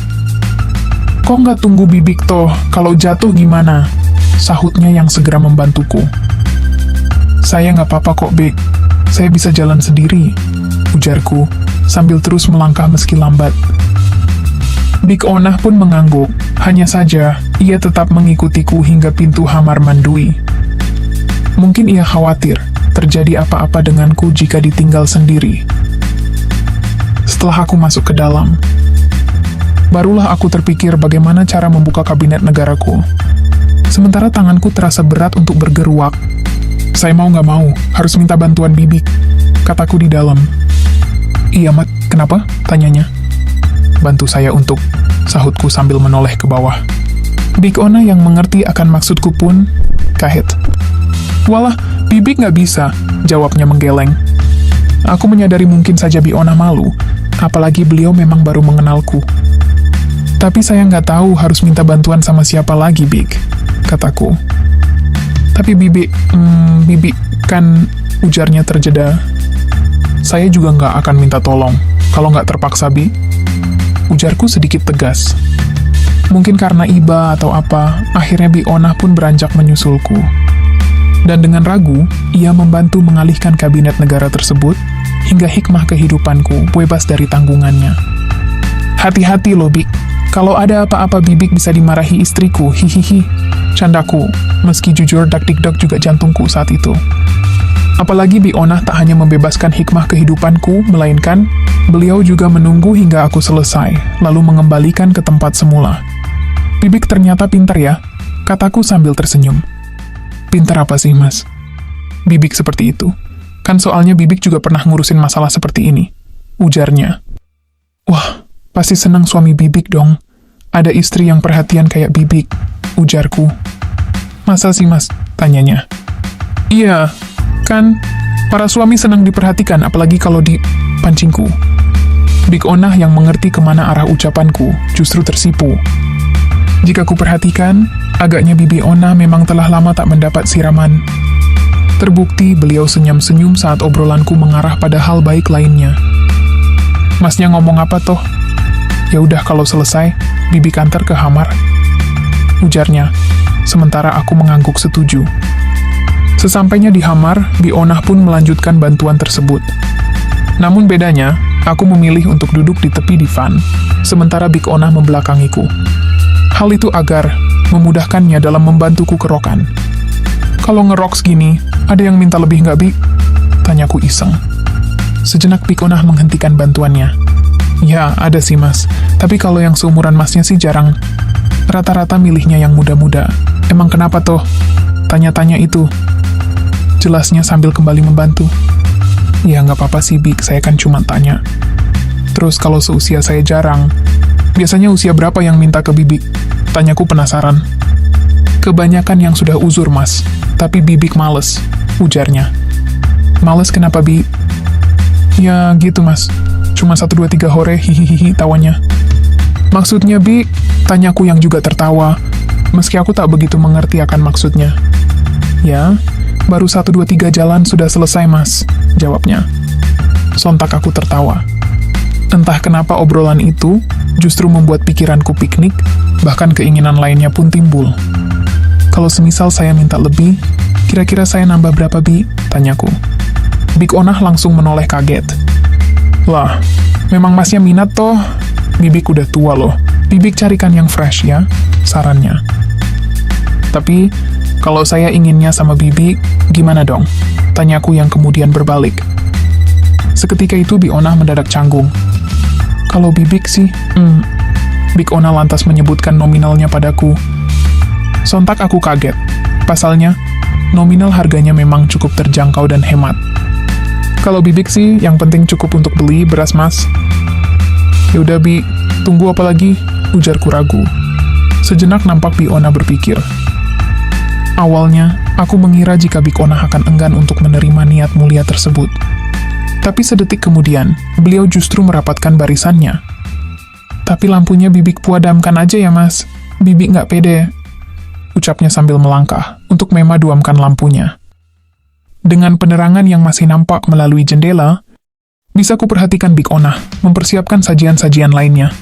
B: "Kok nggak tunggu Bibik toh, kalau jatuh gimana?" sahutnya yang segera membantuku. "Saya nggak apa-apa kok, Bik. Saya bisa jalan sendiri," ujarku, sambil terus melangkah meski lambat. Big Onah pun mengangguk, hanya saja ia tetap mengikutiku hingga pintu kamar mandui. Mungkin ia khawatir terjadi apa-apa denganku jika ditinggal sendiri. Setelah aku masuk ke dalam, Barulah aku terpikir bagaimana cara membuka kabinet negaraku. Sementara tanganku terasa berat untuk bergeruak. Saya mau nggak mau, harus minta bantuan Bibik, kataku di dalam. Iya, Mat, kenapa? Tanyanya. Bantu saya untuk, sahutku sambil menoleh ke bawah. Big Ona yang mengerti akan maksudku pun kaget. Walah, Bibik nggak bisa, jawabnya menggeleng. Aku menyadari mungkin saja Big Ona malu, apalagi beliau memang baru mengenalku. Tapi saya nggak tahu harus minta bantuan sama siapa lagi, Big, kataku. Tapi Bibik kan, ujarnya terjeda. Saya juga nggak akan minta tolong, kalau nggak terpaksa, Bi. Ujarku sedikit tegas. Mungkin karena iba atau apa, akhirnya Bi Onah pun beranjak menyusulku. Dan dengan ragu, ia membantu mengalihkan kabinet negara tersebut, hingga hikmah kehidupanku bebas dari tanggungannya. Hati-hati loh, Bi. Kalau ada apa-apa Bibik bisa dimarahi istriku, hihihi. Candaku, meski jujur dak-dik-dak juga jantungku saat itu. Apalagi Bi Onah tak hanya membebaskan hikmah kehidupanku, melainkan beliau juga menunggu hingga aku selesai, lalu mengembalikan ke tempat semula. Bibik ternyata pintar ya, kataku sambil tersenyum. Pintar apa sih, Mas? Bibik seperti itu. Kan soalnya Bibik juga pernah ngurusin masalah seperti ini, ujarnya. Wah, pasti senang suami Bibik dong. Ada istri yang perhatian kayak Bibik, ujarku. Masa sih, Mas? Tanyanya. Iya, kan para suami senang diperhatikan, apalagi kalau dipancingku. Big Onah yang mengerti kemana arah ucapanku justru tersipu. Jika ku perhatikan, agaknya Bibi Onah memang telah lama tak mendapat siraman. Terbukti beliau senyum-senyum saat obrolanku mengarah pada hal baik lainnya. Masnya ngomong apa toh? Ya udah kalau selesai, Bibi kantor ke Hamar, ujarnya. Sementara aku mengangguk setuju. Sesampainya di Hamar, Bi Onah pun melanjutkan bantuan tersebut. Namun bedanya, aku memilih untuk duduk di tepi divan, sementara Big Onah membelakangiku. Hal itu agar memudahkannya dalam membantuku kerokan. Kalau ngerok segini, ada yang minta lebih nggak, Bi? Tanyaku iseng. Sejenak Big Onah menghentikan bantuannya. Ya, ada sih, Mas. Tapi kalau yang seumuran Masnya sih jarang. Rata-rata milihnya yang muda-muda. Emang kenapa toh? Tanya-tanya itu. Jelasnya sambil kembali membantu. Ya nggak apa-apa sih, Big, saya kan cuma tanya. Terus kalau seusia saya jarang, biasanya usia berapa yang minta ke Bibik? Tanyaku penasaran. Kebanyakan yang sudah uzur, Mas, tapi Bibik males, ujarnya. Males kenapa, Bi? Ya gitu, Mas, cuma 1, 2, 3 hore, hihihihi, tawanya. Maksudnya, Bi? Tanyaku yang juga tertawa, meski aku tak begitu mengerti akan maksudnya. Ya, baru 1, 2, 3 jalan sudah selesai, Mas, jawabnya. Sontak aku tertawa. Entah kenapa obrolan itu justru membuat pikiranku piknik, bahkan keinginan lainnya pun timbul. Kalau semisal saya minta lebih, kira-kira saya nambah berapa, Bi? Tanyaku. Big Onah langsung menoleh kaget. Lah, memang Masnya minat toh? Bibik udah tua loh. Bibik carikan yang fresh ya, sarannya. Tapi, kalau saya inginnya sama Bibik, gimana dong? Tanyaku yang kemudian berbalik. Seketika itu Bi Onah mendadak canggung. Kalau Bibik sih, Big Onah lantas menyebutkan nominalnya padaku. Sontak aku kaget. Pasalnya, nominal harganya memang cukup terjangkau dan hemat. Kalau Bibik sih, yang penting cukup untuk beli beras, Mas. Yaudah, Bi, tunggu apa lagi? Ujarku ragu. Sejenak nampak Bi Onah berpikir. Awalnya, aku mengira jika Big Onah akan enggan untuk menerima niat mulia tersebut. Tapi sedetik kemudian, beliau justru merapatkan barisannya. Tapi lampunya Bibik puadamkan aja ya, Mas. Bibik nggak pede, ucapnya sambil melangkah untuk memaduamkan lampunya. Dengan penerangan yang masih nampak melalui jendela, bisa kuperhatikan Big Onah mempersiapkan sajian-sajian lainnya.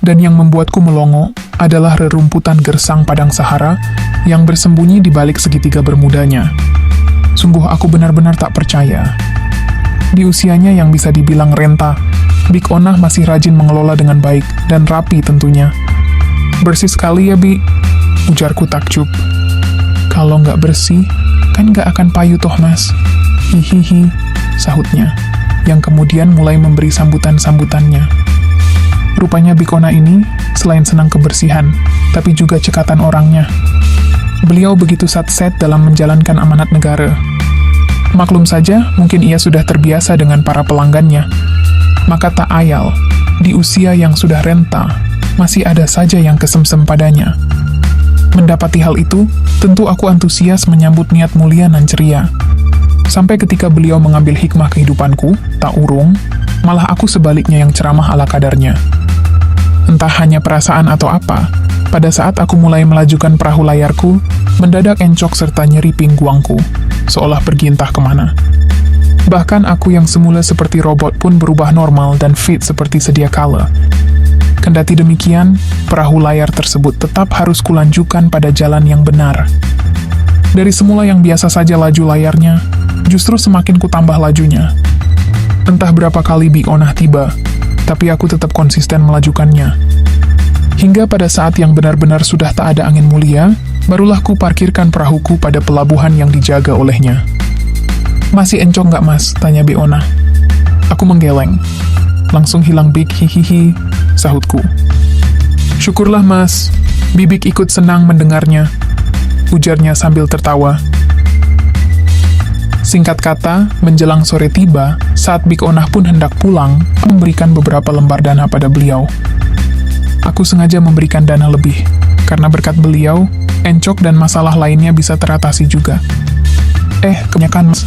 B: Dan yang membuatku melongo adalah rerumputan gersang padang Sahara yang bersembunyi di balik segitiga bermudanya. Sungguh aku benar-benar tak percaya. Di usianya yang bisa dibilang renta, Big Onah masih rajin mengelola dengan baik dan rapi tentunya. Bersih sekali ya, Bi, ujarku takjub. Kalau nggak bersih, kan nggak akan payu toh, Mas. Hihihi, sahutnya, yang kemudian mulai memberi sambutan-sambutannya. Rupanya Bikona ini selain senang kebersihan, tapi juga cekatan orangnya. Beliau begitu satset dalam menjalankan amanat negara. Maklum saja, mungkin ia sudah terbiasa dengan para pelanggannya. Maka tak ayal, di usia yang sudah renta, masih ada saja yang kesemsem padanya. Mendapati hal itu, tentu aku antusias menyambut niat mulia nan ceria. Sampai ketika beliau mengambil hikmah kehidupanku, tak urung, malah aku sebaliknya yang ceramah ala kadarnya. Entah hanya perasaan atau apa, pada saat aku mulai melajukan perahu layarku, mendadak encok serta nyeri pingguangku, seolah pergi entah kemana. Bahkan aku yang semula seperti robot pun berubah normal dan fit seperti sedia kala. Kendati demikian, perahu layar tersebut tetap harus kulanjutkan pada jalan yang benar. Dari semula yang biasa saja laju layarnya, justru semakin kutambah lajunya. Entah berapa kali Bikona tiba, tapi aku tetap konsisten melajukannya. Hingga pada saat yang benar-benar sudah tak ada angin mulia, barulah ku parkirkan perahuku pada pelabuhan yang dijaga olehnya. "Masih encok nggak, Mas?" tanya Bikona. Aku menggeleng. Langsung hilang Bik, hihihi, sahutku. "Syukurlah, Mas. Bibik ikut senang mendengarnya," ujarnya sambil tertawa. Singkat kata, menjelang sore tiba, saat Bikona pun hendak pulang, memberikan beberapa lembar dana pada beliau. Aku sengaja memberikan dana lebih, karena berkat beliau, encok dan masalah lainnya bisa teratasi juga. Kebanyakan Mas,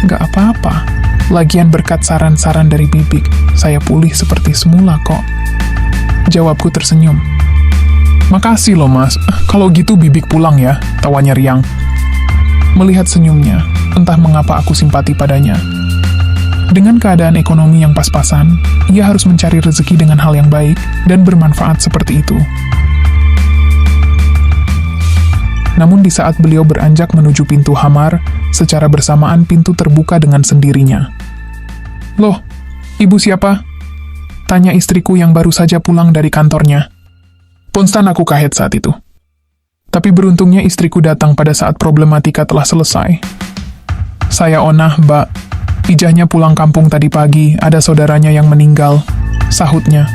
B: nggak apa-apa. Lagian berkat saran-saran dari Bibik, saya pulih seperti semula kok. Jawabku tersenyum. "Makasih loh, Mas. Kalau gitu Bibik pulang ya," tawanya riang. Melihat senyumnya, entah mengapa aku simpati padanya. Dengan keadaan ekonomi yang pas-pasan, ia harus mencari rezeki dengan hal yang baik dan bermanfaat seperti itu. Namun di saat beliau beranjak menuju pintu hamar, secara bersamaan pintu terbuka dengan sendirinya. "Loh, ibu siapa?" tanya istriku yang baru saja pulang dari kantornya. Ponstan aku kaget saat itu. Tapi beruntungnya istriku datang pada saat problematika telah selesai. "Saya Onah, Mbak. Ijahnya pulang kampung tadi pagi, ada saudaranya yang meninggal," sahutnya.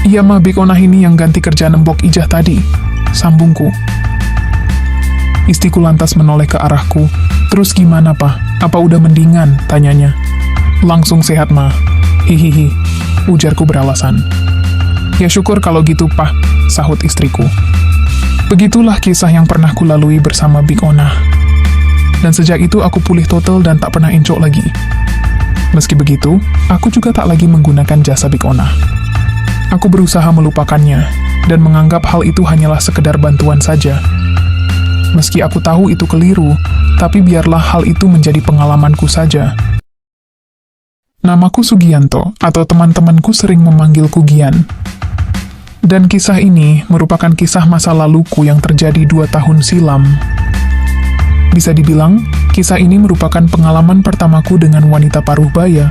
B: "Iya mah, Bikona ini yang ganti kerja nembok Ijah tadi," sambungku. Istriku lantas menoleh ke arahku. "Terus gimana, Pak? Apa udah mendingan?" tanyanya. "Langsung sehat, mah. Hihihi," ujarku beralasan. "Ya syukur kalau gitu, Pak," sahut istriku. Begitulah kisah yang pernah kulalui bersama Bikona. Dan sejak itu aku pulih total dan tak pernah encok lagi. Meski begitu, aku juga tak lagi menggunakan jasa Bikona. Aku berusaha melupakannya, dan menganggap hal itu hanyalah sekedar bantuan saja. Meski aku tahu itu keliru, tapi biarlah hal itu menjadi pengalamanku saja. Namaku Sugianto, atau teman-temanku sering memanggilku Gian. Dan kisah ini merupakan kisah masa laluku yang terjadi 2 tahun silam. Bisa dibilang, kisah ini merupakan pengalaman pertamaku dengan wanita paruh baya,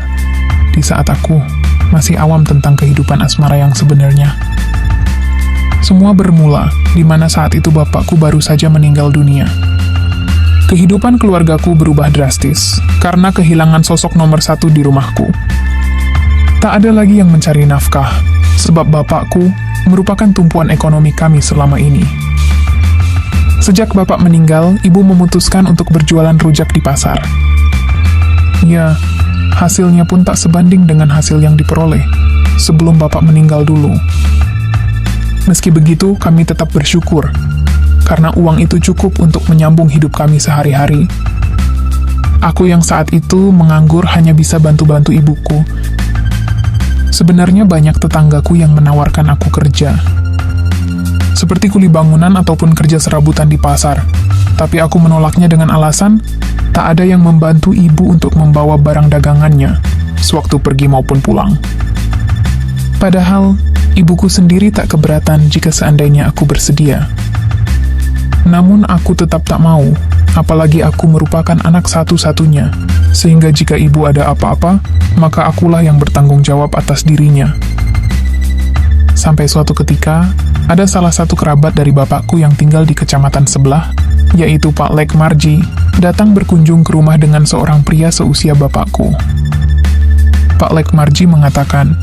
B: di saat aku masih awam tentang kehidupan asmara yang sebenarnya. Semua bermula di mana saat itu bapakku baru saja meninggal dunia. Kehidupan keluargaku berubah drastis, karena kehilangan sosok nomor 1 di rumahku. Tak ada lagi yang mencari nafkah, sebab bapakku merupakan tumpuan ekonomi kami selama ini. Sejak bapak meninggal, ibu memutuskan untuk berjualan rujak di pasar. Ya, hasilnya pun tak sebanding dengan hasil yang diperoleh sebelum bapak meninggal dulu. Meski begitu, kami tetap bersyukur, karena uang itu cukup untuk menyambung hidup kami sehari-hari. Aku yang saat itu menganggur hanya bisa bantu-bantu ibuku. Sebenarnya banyak tetanggaku yang menawarkan aku kerja, seperti kuli bangunan ataupun kerja serabutan di pasar. Tapi aku menolaknya dengan alasan, tak ada yang membantu ibu untuk membawa barang dagangannya, sewaktu pergi maupun pulang. Padahal, ibuku sendiri tak keberatan jika seandainya aku bersedia. Namun aku tetap tak mau, apalagi aku merupakan anak satu-satunya, sehingga jika ibu ada apa-apa, maka akulah yang bertanggung jawab atas dirinya. Sampai suatu ketika, ada salah satu kerabat dari bapakku yang tinggal di kecamatan sebelah, yaitu Pak Lek Marji, datang berkunjung ke rumah dengan seorang pria seusia bapakku. Pak Lek Marji mengatakan,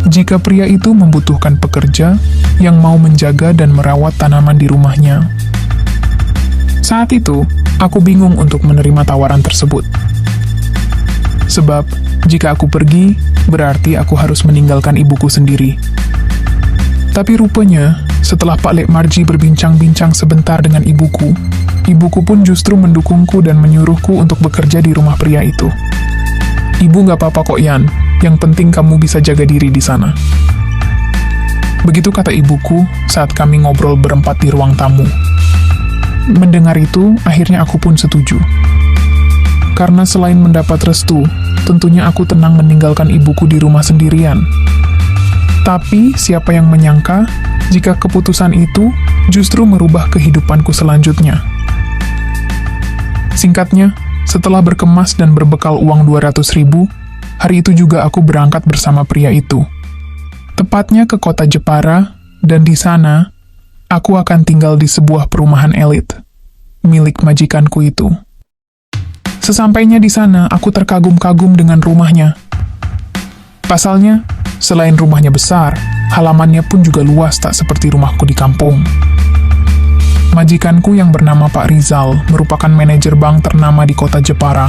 B: jika pria itu membutuhkan pekerja yang mau menjaga dan merawat tanaman di rumahnya. Saat itu, aku bingung untuk menerima tawaran tersebut. Sebab, jika aku pergi, berarti aku harus meninggalkan ibuku sendiri. Tapi rupanya, setelah Pak Lek Marji berbincang-bincang sebentar dengan ibuku pun justru mendukungku dan menyuruhku untuk bekerja di rumah pria itu. "Ibu nggak apa-apa kok, Yan. Yang penting kamu bisa jaga diri di sana." Begitu kata ibuku saat kami ngobrol berempat di ruang tamu. Mendengar itu, akhirnya aku pun setuju. Karena selain mendapat restu, tentunya aku tenang meninggalkan ibuku di rumah sendirian. Tapi, siapa yang menyangka jika keputusan itu justru merubah kehidupanku selanjutnya. Singkatnya, setelah berkemas dan berbekal uang 200.000, hari itu juga aku berangkat bersama pria itu. Tepatnya ke kota Jepara, dan di sana, aku akan tinggal di sebuah perumahan elit, milik majikanku itu. Sesampainya di sana, aku terkagum-kagum dengan rumahnya. Pasalnya, selain rumahnya besar, halamannya pun juga luas tak seperti rumahku di kampung. Majikanku yang bernama Pak Rizal merupakan manajer bank ternama di kota Jepara.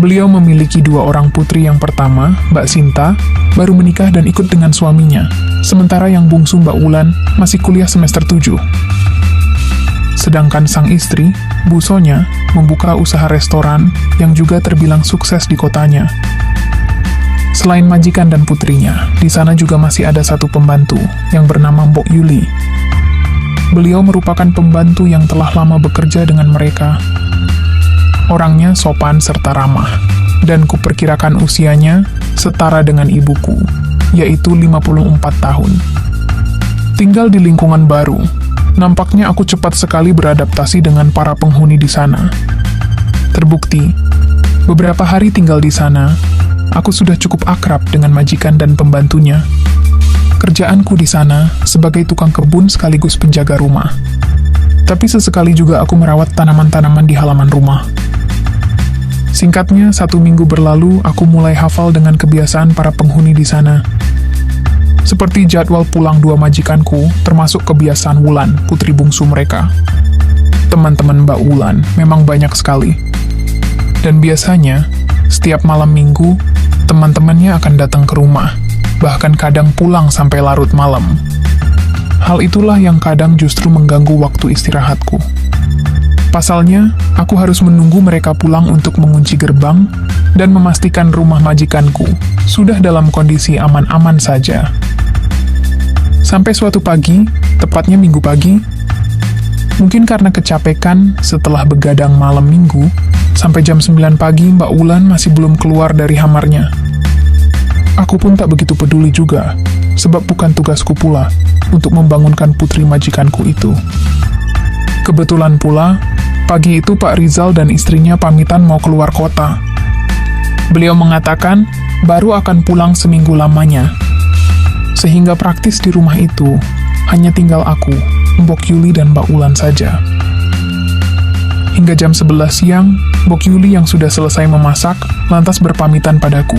B: Beliau memiliki 2 orang putri. Yang pertama, Mbak Sinta, baru menikah dan ikut dengan suaminya, sementara yang bungsu Mbak Wulan masih kuliah semester 7. Sedangkan sang istri, Bu Sonya, membuka usaha restoran yang juga terbilang sukses di kotanya. Selain majikan dan putrinya, di sana juga masih ada satu pembantu yang bernama Mbok Yuli. Beliau merupakan pembantu yang telah lama bekerja dengan mereka. Orangnya sopan serta ramah, dan kuperkirakan usianya setara dengan ibuku, yaitu 54 tahun. Tinggal di lingkungan baru, nampaknya aku cepat sekali beradaptasi dengan para penghuni di sana. Terbukti, beberapa hari tinggal di sana, aku sudah cukup akrab dengan majikan dan pembantunya. Kerjaanku di sana sebagai tukang kebun sekaligus penjaga rumah. Tapi sesekali juga aku merawat tanaman-tanaman di halaman rumah. Singkatnya, 1 minggu berlalu, aku mulai hafal dengan kebiasaan para penghuni di sana. Seperti jadwal pulang 2 majikanku, termasuk kebiasaan Wulan, putri bungsu mereka. Teman-teman Mbak Wulan memang banyak sekali. Dan biasanya, setiap malam minggu, teman-temannya akan datang ke rumah, bahkan kadang pulang sampai larut malam. Hal itulah yang kadang justru mengganggu waktu istirahatku. Pasalnya, aku harus menunggu mereka pulang untuk mengunci gerbang dan memastikan rumah majikanku sudah dalam kondisi aman-aman saja. Sampai suatu pagi, tepatnya Minggu pagi, mungkin karena kecapekan setelah begadang malam minggu, sampai jam 9 pagi Mbak Wulan masih belum keluar dari kamarnya. Aku pun tak begitu peduli juga, sebab bukan tugasku pula untuk membangunkan putri majikanku itu. Kebetulan pula, pagi itu Pak Rizal dan istrinya pamitan mau keluar kota. Beliau mengatakan baru akan pulang seminggu lamanya. Sehingga praktis di rumah itu, hanya tinggal aku, Mbok Yuli dan Mbak Wulan saja. Hingga jam 11 siang, Mbok Yuli yang sudah selesai memasak, lantas berpamitan padaku.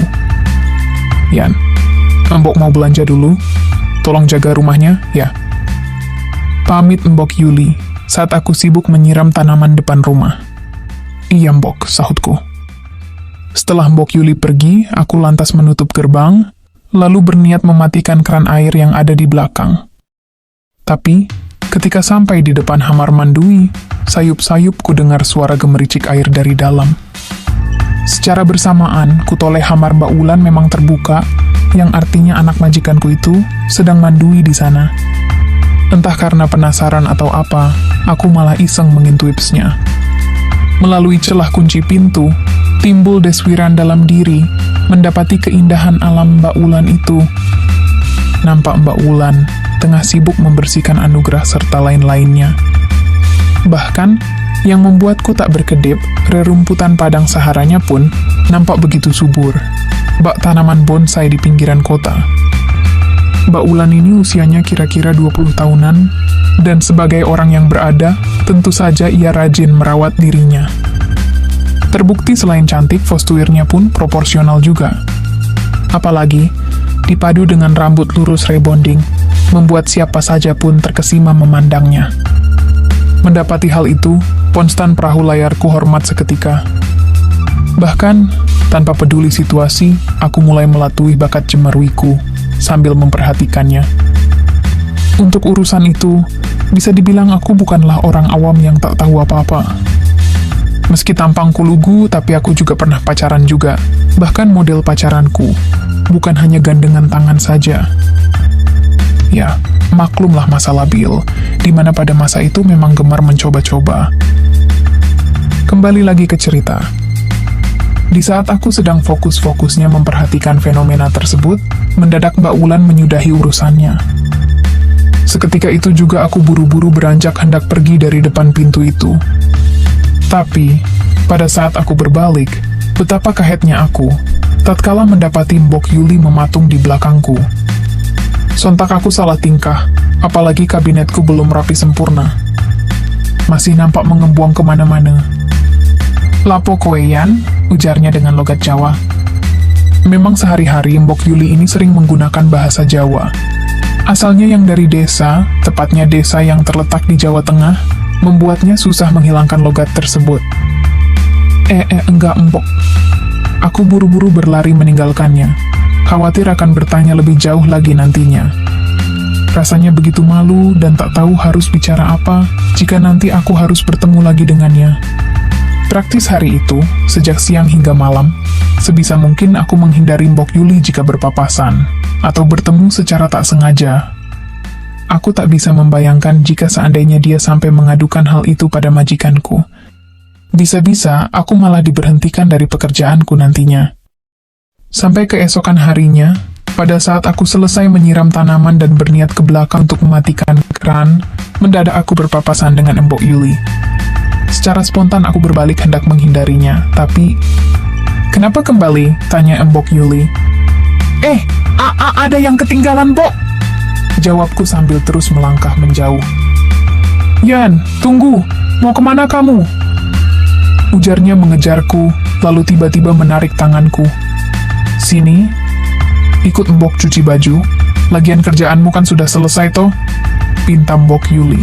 B: "Yan, Mbok mau belanja dulu, tolong jaga rumahnya, ya." Pamit Mbok Yuli, saat aku sibuk menyiram tanaman depan rumah. "Iya Mbok," sahutku. Setelah Mbok Yuli pergi, aku lantas menutup gerbang, lalu berniat mematikan keran air yang ada di belakang. Tapi, ketika sampai di depan kamar mandui, sayup-sayup ku dengar suara gemericik air dari dalam. Secara bersamaan, kutoleh kamar Mbak Wulan memang terbuka, yang artinya anak majikanku itu sedang mandui di sana. Entah karena penasaran atau apa, aku malah iseng mengintuipsnya. Melalui celah kunci pintu, timbul deswiran dalam diri, mendapati keindahan alam Mbak Wulan itu. Nampak Mbak Wulan tengah sibuk membersihkan anugerah serta lain-lainnya. Bahkan, yang membuatku tak berkedip, rerumputan padang saharanya pun nampak begitu subur, bak tanaman bonsai di pinggiran kota. Mbak Wulan ini usianya kira-kira 20 tahunan, dan sebagai orang yang berada, tentu saja ia rajin merawat dirinya. Terbukti selain cantik, posturnya pun proporsional juga. Apalagi, dipadu dengan rambut lurus rebonding, membuat siapa saja pun terkesima memandangnya. Mendapati hal itu, Ponstan perahu layarku hormat seketika. Bahkan, tanpa peduli situasi, aku mulai melatui bakat cemerwiku sambil memperhatikannya. Untuk urusan itu, bisa dibilang aku bukanlah orang awam yang tak tahu apa-apa. Meski tampangku lugu, tapi aku juga pernah pacaran juga. Bahkan model pacaranku, bukan hanya gandengan tangan saja. Ya, maklumlah masa labil, di mana pada masa itu memang gemar mencoba-coba. Kembali lagi ke cerita. Di saat aku sedang fokus-fokusnya memperhatikan fenomena tersebut, mendadak Mbak Wulan menyudahi urusannya. Seketika itu juga aku buru-buru beranjak hendak pergi dari depan pintu itu. Tapi, pada saat aku berbalik, betapa kagetnya aku, tatkala mendapati Mbok Yuli mematung di belakangku. Sontak aku salah tingkah, apalagi kabinetku belum rapi sempurna. Masih nampak mengembuang kemana-mana. "Lapo kowe Yan?" ujarnya dengan logat Jawa. Memang sehari-hari Mbok Yuli ini sering menggunakan bahasa Jawa. Asalnya yang dari desa, tepatnya desa yang terletak di Jawa Tengah, membuatnya susah menghilangkan logat tersebut. Enggak Mbok. Aku buru-buru berlari meninggalkannya, khawatir akan bertanya lebih jauh lagi nantinya. Rasanya begitu malu dan tak tahu harus bicara apa jika nanti aku harus bertemu lagi dengannya. Praktis hari itu, sejak siang hingga malam, sebisa mungkin aku menghindari Mbok Yuli jika berpapasan, atau bertemu secara tak sengaja. Aku tak bisa membayangkan jika seandainya dia sampai mengadukan hal itu pada majikanku. Bisa-bisa aku malah diberhentikan dari pekerjaanku nantinya. Sampai keesokan harinya, pada saat aku selesai menyiram tanaman dan berniat ke belakang untuk mematikan keran, mendadak aku berpapasan dengan Mbok Yuli. Secara spontan aku berbalik hendak menghindarinya, tapi... "Kenapa kembali?" tanya Mbok Yuli. Ada yang ketinggalan, Bok!" jawabku sambil terus melangkah menjauh. "Yan, tunggu! Mau kemana kamu?" ujarnya mengejarku, lalu tiba-tiba menarik tanganku. "Sini, ikut Mbok cuci baju. Lagian kerjaanmu kan sudah selesai toh?" pinta Mbok Yuli.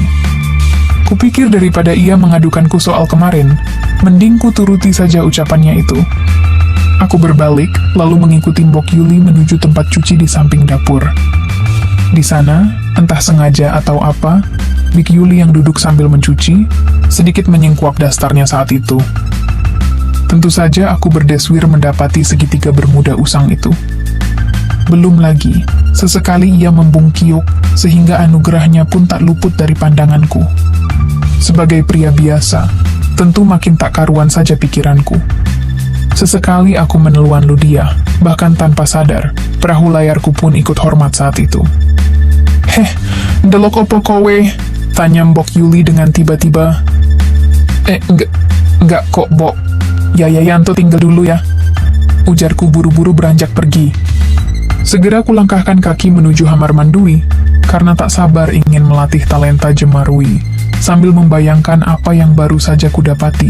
B: Kupikir daripada ia mengadukanku soal kemarin, mending ku turuti saja ucapannya itu. Aku berbalik, lalu mengikuti Mbok Yuli menuju tempat cuci di samping dapur. Di sana, entah sengaja atau apa, Bik Yuli yang duduk sambil mencuci, sedikit menyengkuap dasternya saat itu. Tentu saja aku berdeswir mendapati segitiga bermuda usang itu. Belum lagi, sesekali ia membungkiuk, sehingga anugerahnya pun tak luput dari pandanganku. Sebagai pria biasa, tentu makin tak karuan saja pikiranku. Sesekali aku meneluan dia, bahkan tanpa sadar, perahu layarku pun ikut hormat saat itu. Ndelok opo kowe?" tanya Mbok Yuli dengan tiba-tiba. Enggak kok, Bok. Ya Yanto tinggal dulu ya," ujarku buru-buru beranjak pergi. Segera kulangkahkan kaki menuju Hamar Mandui, karena tak sabar ingin melatih talenta jemarui, sambil membayangkan apa yang baru saja kudapati.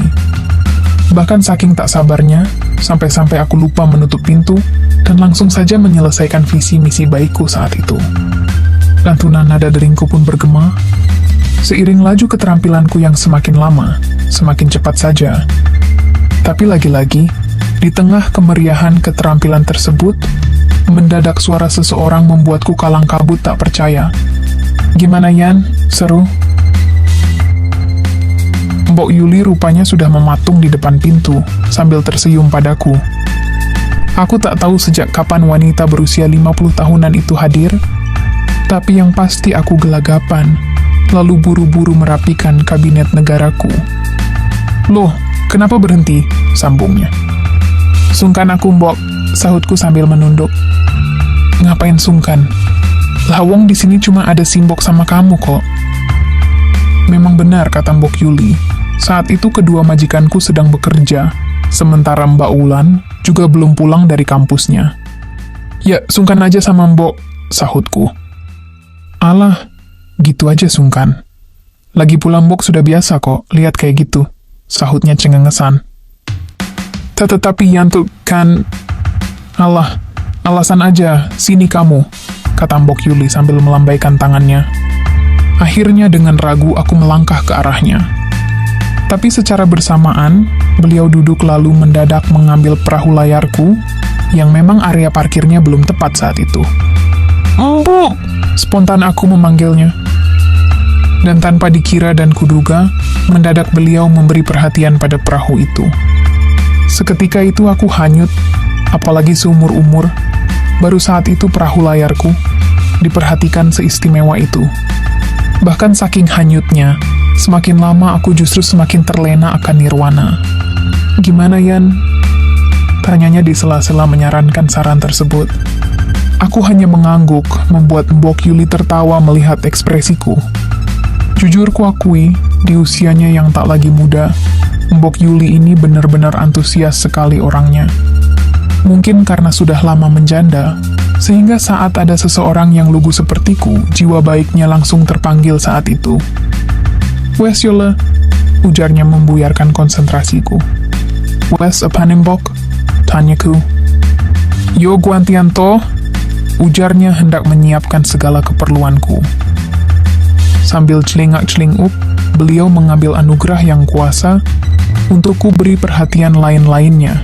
B: Bahkan saking tak sabarnya, sampai-sampai aku lupa menutup pintu, dan langsung saja menyelesaikan visi misi baikku saat itu. Lantunan nada deringku pun bergema. Seiring laju keterampilanku yang semakin lama, semakin cepat saja. Tapi lagi-lagi, di tengah kemeriahan keterampilan tersebut, mendadak suara seseorang membuatku kalang kabut tak percaya. "Gimana Yan? Seru?" Mbok Yuli rupanya sudah mematung di depan pintu, sambil tersenyum padaku. Aku tak tahu sejak kapan wanita berusia 50 tahunan itu hadir, tapi yang pasti aku gelagapan, lalu buru-buru merapikan kabinet negaraku. "Loh, kenapa berhenti?" sambungnya. "Sungkan aku, Mbok," sahutku sambil menunduk. "Ngapain sungkan? Lawong di sini cuma ada Simbok sama kamu kok." Memang benar kata Mbok Yuli. Saat itu kedua majikanku sedang bekerja, sementara Mbak Wulan juga belum pulang dari kampusnya. "Ya, sungkan aja sama Mbok," sahutku. "Alah, gitu aja sungkan. Lagi pula Mbok sudah biasa kok, lihat kayak gitu," sahutnya cengengesan. Tetapi Yanto kan... "Alah, Alasan aja, sini kamu, kata Mbok Yuli sambil melambaikan tangannya. Akhirnya dengan ragu aku melangkah ke arahnya. Tapi secara bersamaan, beliau duduk lalu mendadak mengambil perahu layarku, yang memang area parkirnya belum tepat saat itu. Mbok! Spontan aku memanggilnya. Dan tanpa dikira dan kuduga, mendadak beliau memberi perhatian pada perahu itu. Seketika itu aku hanyut, apalagi seumur-umur, baru saat itu perahu layarku diperhatikan seistimewa itu. Bahkan saking hanyutnya, semakin lama aku justru semakin terlena akan nirwana. Gimana, Yan? Tanyanya di sela-sela menyarankan saran tersebut. Aku hanya mengangguk, membuat Mbok Yuli tertawa melihat ekspresiku. Jujur kuakui, di usianya yang tak lagi muda, Mbok Yuli ini benar-benar antusias sekali orangnya. Mungkin karena sudah lama menjanda, sehingga saat ada seseorang yang lugu sepertiku, jiwa baiknya langsung terpanggil saat itu. Wes Yola, ujarnya membuyarkan konsentrasiku. Wes apa Mbok? Tanyaku. Yo Guantianto, ujarnya hendak menyiapkan segala keperluanku. Sambil celingak-celingup, beliau mengambil anugerah yang kuasa untukku beri perhatian lain-lainnya.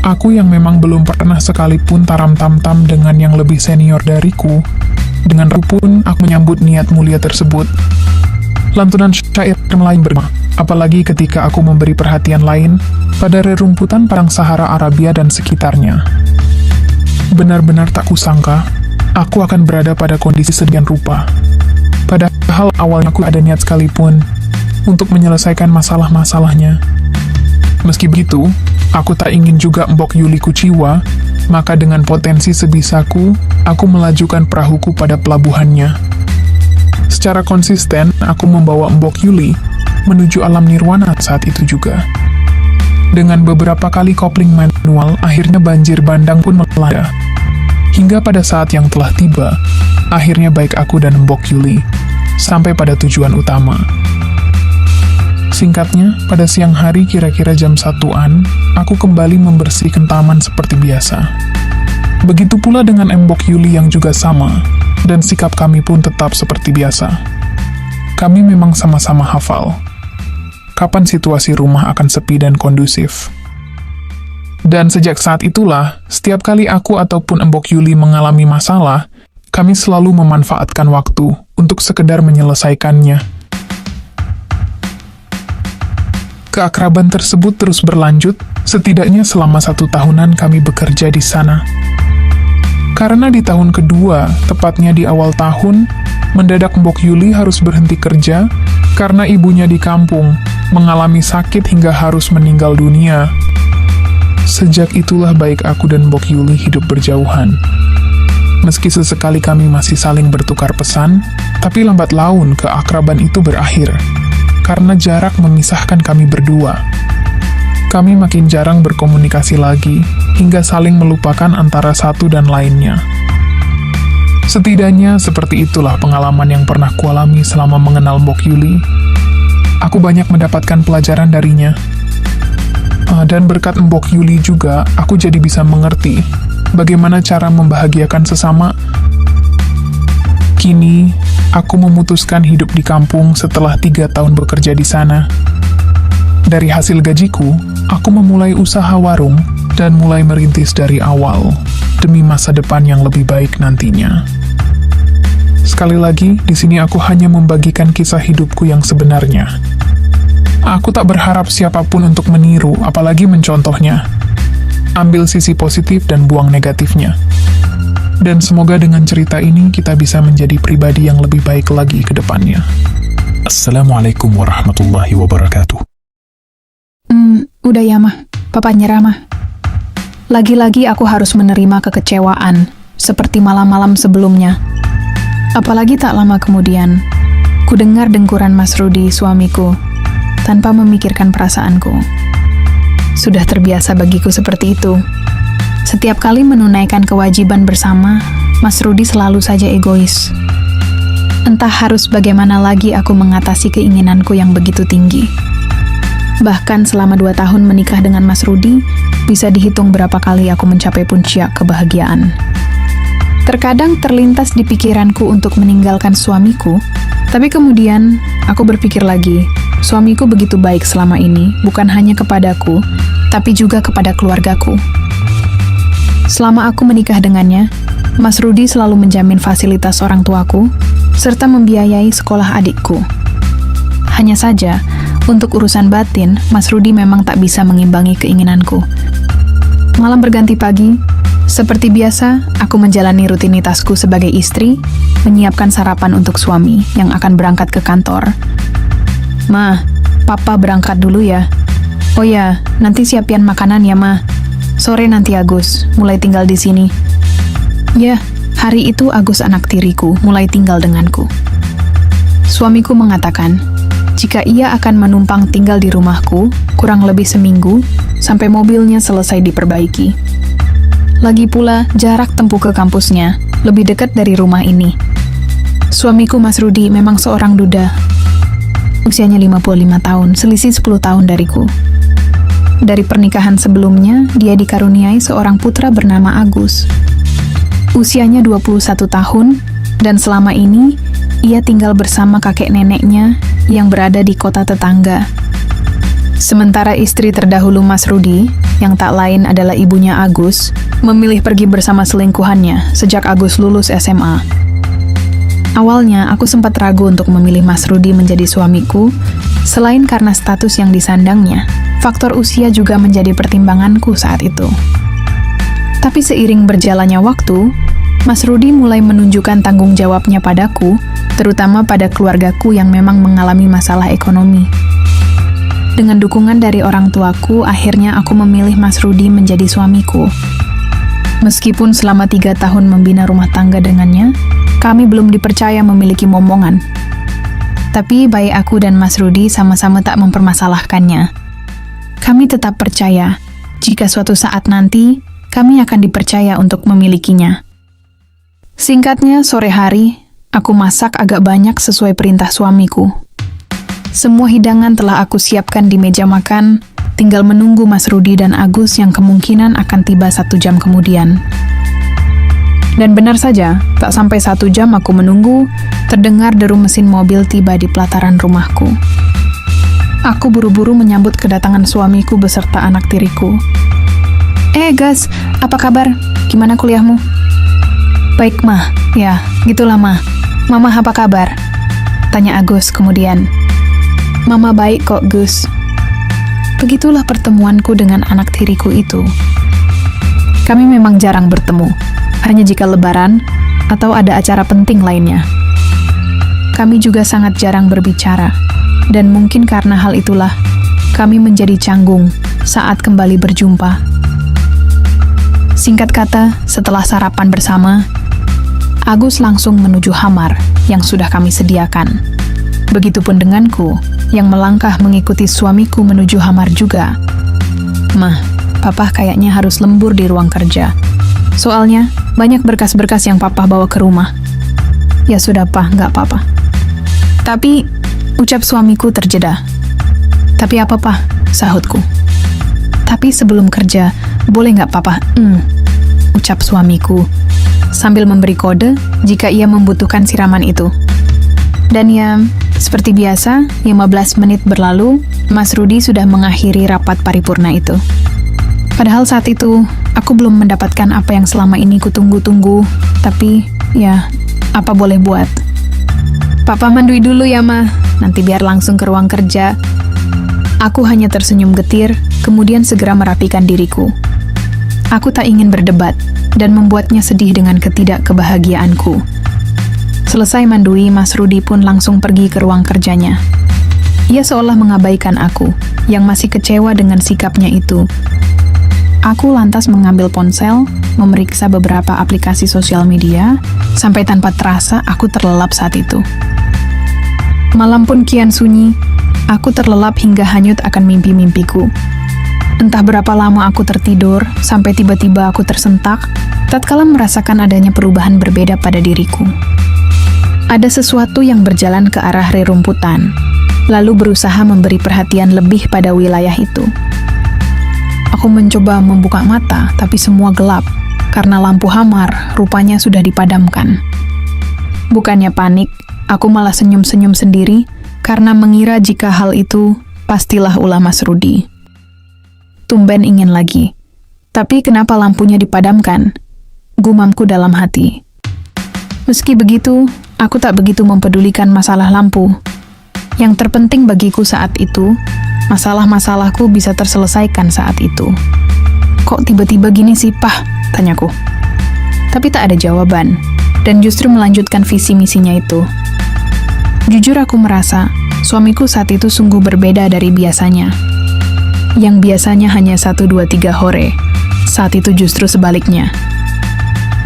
B: Aku yang memang belum pernah sekalipun taram tam-tam dengan yang lebih senior dariku, dengan rupun aku menyambut niat mulia tersebut. Lantunan syair Melayu bergema, apalagi ketika aku memberi perhatian lain pada rerumputan padang Sahara Arabia dan sekitarnya. Benar-benar tak kusangka, aku akan berada pada kondisi sedemikian rupa. Padahal awalnya aku ada niat sekalipun untuk menyelesaikan masalah-masalahnya. Meski begitu, aku tak ingin juga Mbok Yuli kuciwa, maka dengan potensi sebisaku, aku melajukan perahuku pada pelabuhannya. Secara konsisten, aku membawa Mbok Yuli menuju alam nirwana saat itu juga. Dengan beberapa kali kopling manual, akhirnya banjir bandang pun melanda. Hingga pada saat yang telah tiba, akhirnya baik aku dan Mbok Yuli sampai pada tujuan utama. Singkatnya, pada siang hari kira-kira jam 1-an, aku kembali membersihkan taman seperti biasa. Begitu pula dengan Mbok Yuli yang juga sama, dan sikap kami pun tetap seperti biasa. Kami memang sama-sama hafal kapan situasi rumah akan sepi dan kondusif. Dan sejak saat itulah, setiap kali aku ataupun Mbok Yuli mengalami masalah, kami selalu memanfaatkan waktu untuk sekedar menyelesaikannya. Keakraban tersebut terus berlanjut, setidaknya selama 1 tahunan kami bekerja di sana. Karena di tahun kedua, tepatnya di awal tahun, mendadak Mbok Yuli harus berhenti kerja karena ibunya di kampung mengalami sakit hingga harus meninggal dunia. Sejak itulah baik aku dan Mbok Yuli hidup berjauhan. Meski sesekali kami masih saling bertukar pesan, tapi lambat laun keakraban itu berakhir karena jarak memisahkan kami berdua. Kami makin jarang berkomunikasi lagi, hingga saling melupakan antara satu dan lainnya. Setidaknya seperti itulah pengalaman yang pernah kualami selama mengenal Mbok Yuli. Aku banyak mendapatkan pelajaran darinya. Dan berkat Mbok Yuli juga, aku jadi bisa mengerti bagaimana cara membahagiakan sesama. Kini, aku memutuskan hidup di kampung setelah 3 tahun bekerja di sana. Dari hasil gajiku, aku memulai usaha warung dan mulai merintis dari awal demi masa depan yang lebih baik nantinya. Sekali lagi, di sini aku hanya membagikan kisah hidupku yang sebenarnya. Aku tak berharap siapapun untuk meniru, apalagi mencontohnya. Ambil sisi positif dan buang negatifnya. Dan semoga dengan cerita ini kita bisa menjadi pribadi yang lebih baik lagi ke depannya. Assalamualaikum warahmatullahi wabarakatuh.
A: Udah ya, Mah. Papa nyerah, Mah. Lagi-lagi aku harus menerima kekecewaan, seperti malam-malam sebelumnya. Apalagi tak lama kemudian, ku dengar dengkuran Mas Rudi, suamiku, tanpa memikirkan perasaanku. Sudah terbiasa bagiku seperti itu. Setiap kali menunaikan kewajiban bersama, Mas Rudi selalu saja egois. Entah harus bagaimana lagi aku mengatasi keinginanku yang begitu tinggi. Bahkan selama 2 tahun menikah dengan Mas Rudi, bisa dihitung berapa kali aku mencapai puncak kebahagiaan. Terkadang terlintas di pikiranku untuk meninggalkan suamiku, tapi kemudian aku berpikir lagi, suamiku begitu baik selama ini, bukan hanya kepadaku, tapi juga kepada keluargaku. Selama aku menikah dengannya, Mas Rudi selalu menjamin fasilitas orang tuaku, serta membiayai sekolah adikku. Hanya saja, untuk urusan batin, Mas Rudi memang tak bisa mengimbangi keinginanku. Malam berganti pagi, seperti biasa, aku menjalani rutinitasku sebagai istri, menyiapkan sarapan untuk suami yang akan berangkat ke kantor. Ma, papa berangkat dulu ya. Oh ya, nanti siapin makanan ya, Ma. Sore nanti Agus, mulai tinggal di sini. Ya, hari itu Agus anak tiriku mulai tinggal denganku. Suamiku mengatakan, jika ia akan menumpang tinggal di rumahku, kurang lebih seminggu, sampai mobilnya selesai diperbaiki. Lagi pula, jarak tempuh ke kampusnya lebih dekat dari rumah ini. Suamiku Mas Rudi memang seorang duda. Usianya 55 tahun, selisih 10 tahun dariku. Dari pernikahan sebelumnya, dia dikaruniai seorang putra bernama Agus. Usianya 21 tahun, dan selama ini, ia tinggal bersama kakek neneknya yang berada di kota tetangga. Sementara istri terdahulu Mas Rudi, yang tak lain adalah ibunya Agus, memilih pergi bersama selingkuhannya sejak Agus lulus SMA. Awalnya, aku sempat ragu untuk memilih Mas Rudi menjadi suamiku, selain karena status yang disandangnya, faktor usia juga menjadi pertimbanganku saat itu. Tapi seiring berjalannya waktu, Mas Rudi mulai menunjukkan tanggung jawabnya padaku, terutama pada keluargaku yang memang mengalami masalah ekonomi. Dengan dukungan dari orang tuaku, akhirnya aku memilih Mas Rudi menjadi suamiku. Meskipun selama 3 tahun membina rumah tangga dengannya, kami belum dipercaya memiliki momongan. Tapi baik aku dan Mas Rudi sama-sama tak mempermasalahkannya. Kami tetap percaya, jika suatu saat nanti, kami akan dipercaya untuk memilikinya. Singkatnya, sore hari, aku masak agak banyak sesuai perintah suamiku. Semua hidangan telah aku siapkan di meja makan, tinggal menunggu Mas Rudi dan Agus yang kemungkinan akan tiba 1 jam kemudian. Dan benar saja, tak sampai 1 jam aku menunggu, terdengar deru mesin mobil tiba di pelataran rumahku. Aku buru-buru menyambut kedatangan suamiku beserta anak tiriku. Gas, apa kabar? Gimana kuliahmu? Baik, Mah. Ya, gitulah, Mah. Mama apa kabar? Tanya Agus kemudian. Mama baik kok, Gus. Begitulah pertemuanku dengan anak tiriku itu. Kami memang jarang bertemu, hanya jika lebaran atau ada acara penting lainnya. Kami juga sangat jarang berbicara, dan mungkin karena hal itulah, kami menjadi canggung saat kembali berjumpa. Singkat kata, setelah sarapan bersama, Agus langsung menuju hamar yang sudah kami sediakan. Begitupun denganku, yang melangkah mengikuti suamiku menuju hamar juga. Mah, Papa kayaknya harus lembur di ruang kerja. Soalnya, banyak berkas-berkas yang Papa bawa ke rumah. Ya sudah, Pa, nggak apa-apa. Tapi, ucap suamiku terjeda. Tapi apa, Pa? Sahutku. Tapi sebelum kerja, boleh nggak, Papa? Ucap suamiku, sambil memberi kode jika ia membutuhkan siraman itu. Dan ya, seperti biasa, 15 menit berlalu, Mas Rudi sudah mengakhiri rapat paripurna itu. Padahal saat itu, aku belum mendapatkan apa yang selama ini kutunggu-tunggu, tapi, ya, apa boleh buat. Papa mandui dulu ya, Ma, nanti biar langsung ke ruang kerja. Aku hanya tersenyum getir, kemudian segera merapikan diriku. Aku tak ingin berdebat, dan membuatnya sedih dengan ketidakkebahagiaanku. Selesai mandui, Mas Rudi pun langsung pergi ke ruang kerjanya. Ia seolah mengabaikan aku, yang masih kecewa dengan sikapnya itu. Aku lantas mengambil ponsel, memeriksa beberapa aplikasi sosial media, sampai tanpa terasa aku terlelap saat itu. Malam pun kian sunyi, aku terlelap hingga hanyut akan mimpi-mimpiku. Entah berapa lama aku tertidur, sampai tiba-tiba aku tersentak, tatkala merasakan adanya perubahan berbeda pada diriku. Ada sesuatu yang berjalan ke arah rerumputan, lalu berusaha memberi perhatian lebih pada wilayah itu. Aku mencoba membuka mata, tapi semua gelap. Karena lampu hamar, rupanya sudah dipadamkan. Bukannya panik, aku malah senyum-senyum sendiri karena mengira jika hal itu pastilah ulah Mas Rudi. Tumben ingin lagi. Tapi kenapa lampunya dipadamkan? Gumamku dalam hati. Meski begitu, aku tak begitu mempedulikan masalah lampu. Yang terpenting bagiku saat itu, masalah-masalahku bisa terselesaikan saat itu. Kok tiba-tiba gini sih, Pah? Tanyaku. Tapi tak ada jawaban, dan justru melanjutkan visi misinya itu. Jujur aku merasa, suamiku saat itu sungguh berbeda dari biasanya. Yang biasanya hanya 1, 2, 3 hore, saat itu justru sebaliknya.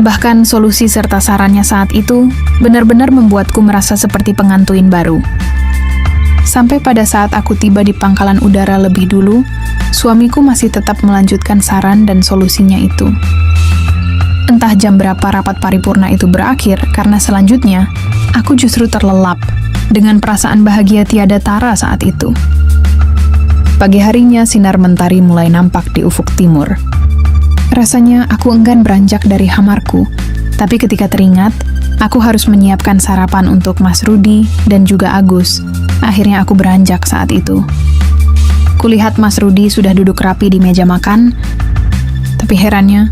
A: Bahkan solusi serta sarannya saat itu benar-benar membuatku merasa seperti pengantuin baru. Sampai pada saat aku tiba di pangkalan udara lebih dulu, suamiku masih tetap melanjutkan saran dan solusinya itu. Entah jam berapa rapat paripurna itu berakhir, karena selanjutnya, aku justru terlelap dengan perasaan bahagia tiada tara saat itu. Pagi harinya, sinar mentari mulai nampak di ufuk timur. Rasanya aku enggan beranjak dari hamarku, tapi ketika teringat, aku harus menyiapkan sarapan untuk Mas Rudi dan juga Agus. Akhirnya aku beranjak saat itu. Kulihat Mas Rudi sudah duduk rapi di meja makan, tapi herannya,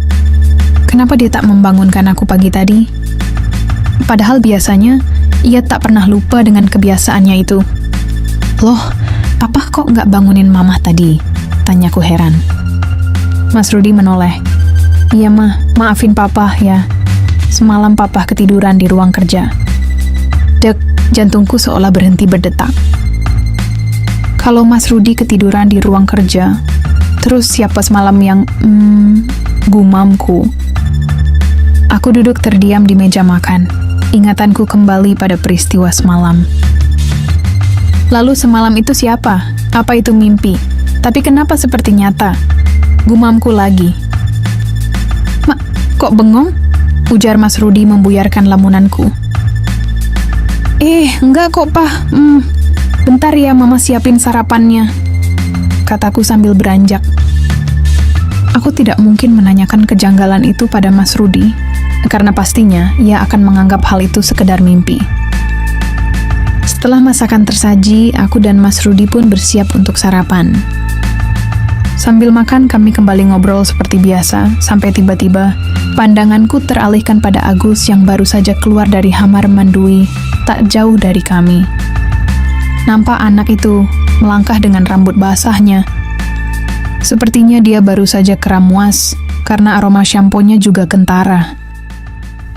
A: kenapa dia tak membangunkan aku pagi tadi? Padahal biasanya, ia tak pernah lupa dengan kebiasaannya itu. Loh, Papa kok nggak bangunin Mamah tadi? Tanyaku heran. Mas Rudi menoleh. Iya mah, maafin Papa ya. Semalam Papa ketiduran di ruang kerja. Dek, jantungku seolah berhenti berdetak. Kalau Mas Rudi ketiduran di ruang kerja, terus siapa semalam yang, gumamku. Aku duduk terdiam di meja makan. Ingatanku kembali pada peristiwa semalam. Lalu semalam itu siapa? Apa itu mimpi? Tapi kenapa seperti nyata? Gumamku lagi. Mak, kok bengong? Ujar Mas Rudi membuyarkan lamunanku. Enggak kok, Pah. Bentar ya, Mama siapin sarapannya. Kataku sambil beranjak. Aku tidak mungkin menanyakan kejanggalan itu pada Mas Rudi, karena pastinya ia akan menganggap hal itu sekedar mimpi. Setelah masakan tersaji, aku dan Mas Rudi pun bersiap untuk sarapan. Sambil makan, kami kembali ngobrol seperti biasa, sampai tiba-tiba pandanganku teralihkan pada Agus yang baru saja keluar dari hamar mandui, tak jauh dari kami. Nampak anak itu melangkah dengan rambut basahnya. Sepertinya dia baru saja keramuas, karena aroma shamponya juga kentara.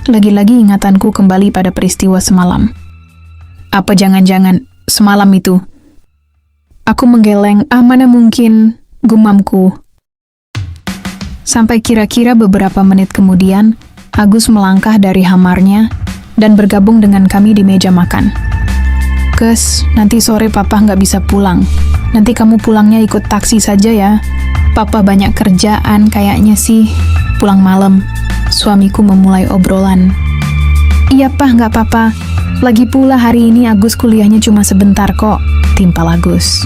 A: Lagi-lagi ingatanku kembali pada peristiwa semalam. Apa jangan-jangan semalam itu? Aku menggeleng, mana mungkin, gumamku. Sampai kira-kira beberapa menit kemudian, Agus melangkah dari hamarnya dan bergabung dengan kami di meja makan. Kes, nanti sore Papa nggak bisa pulang. Nanti kamu pulangnya ikut taksi saja ya. Papa banyak kerjaan kayaknya sih. Pulang malam. Suamiku memulai obrolan. Iya, Pah, nggak apa-apa. Lagi pula hari ini Agus kuliahnya cuma sebentar kok. Timpal Agus.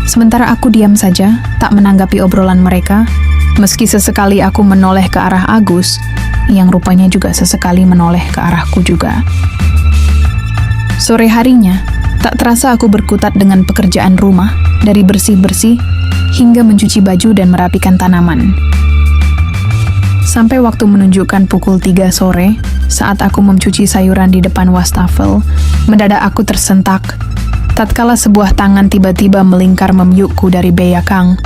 A: Sementara aku diam saja, tak menanggapi obrolan mereka, meski sesekali aku menoleh ke arah Agus, yang rupanya juga sesekali menoleh ke arahku juga. Sore harinya, tak terasa aku berkutat dengan pekerjaan rumah, dari bersih-bersih hingga mencuci baju dan merapikan tanaman. Sampai waktu menunjukkan pukul 3 sore, saat aku mencuci sayuran di depan wastafel, mendadak aku tersentak. Tatkala sebuah tangan tiba-tiba melingkar memyukku dari belakang.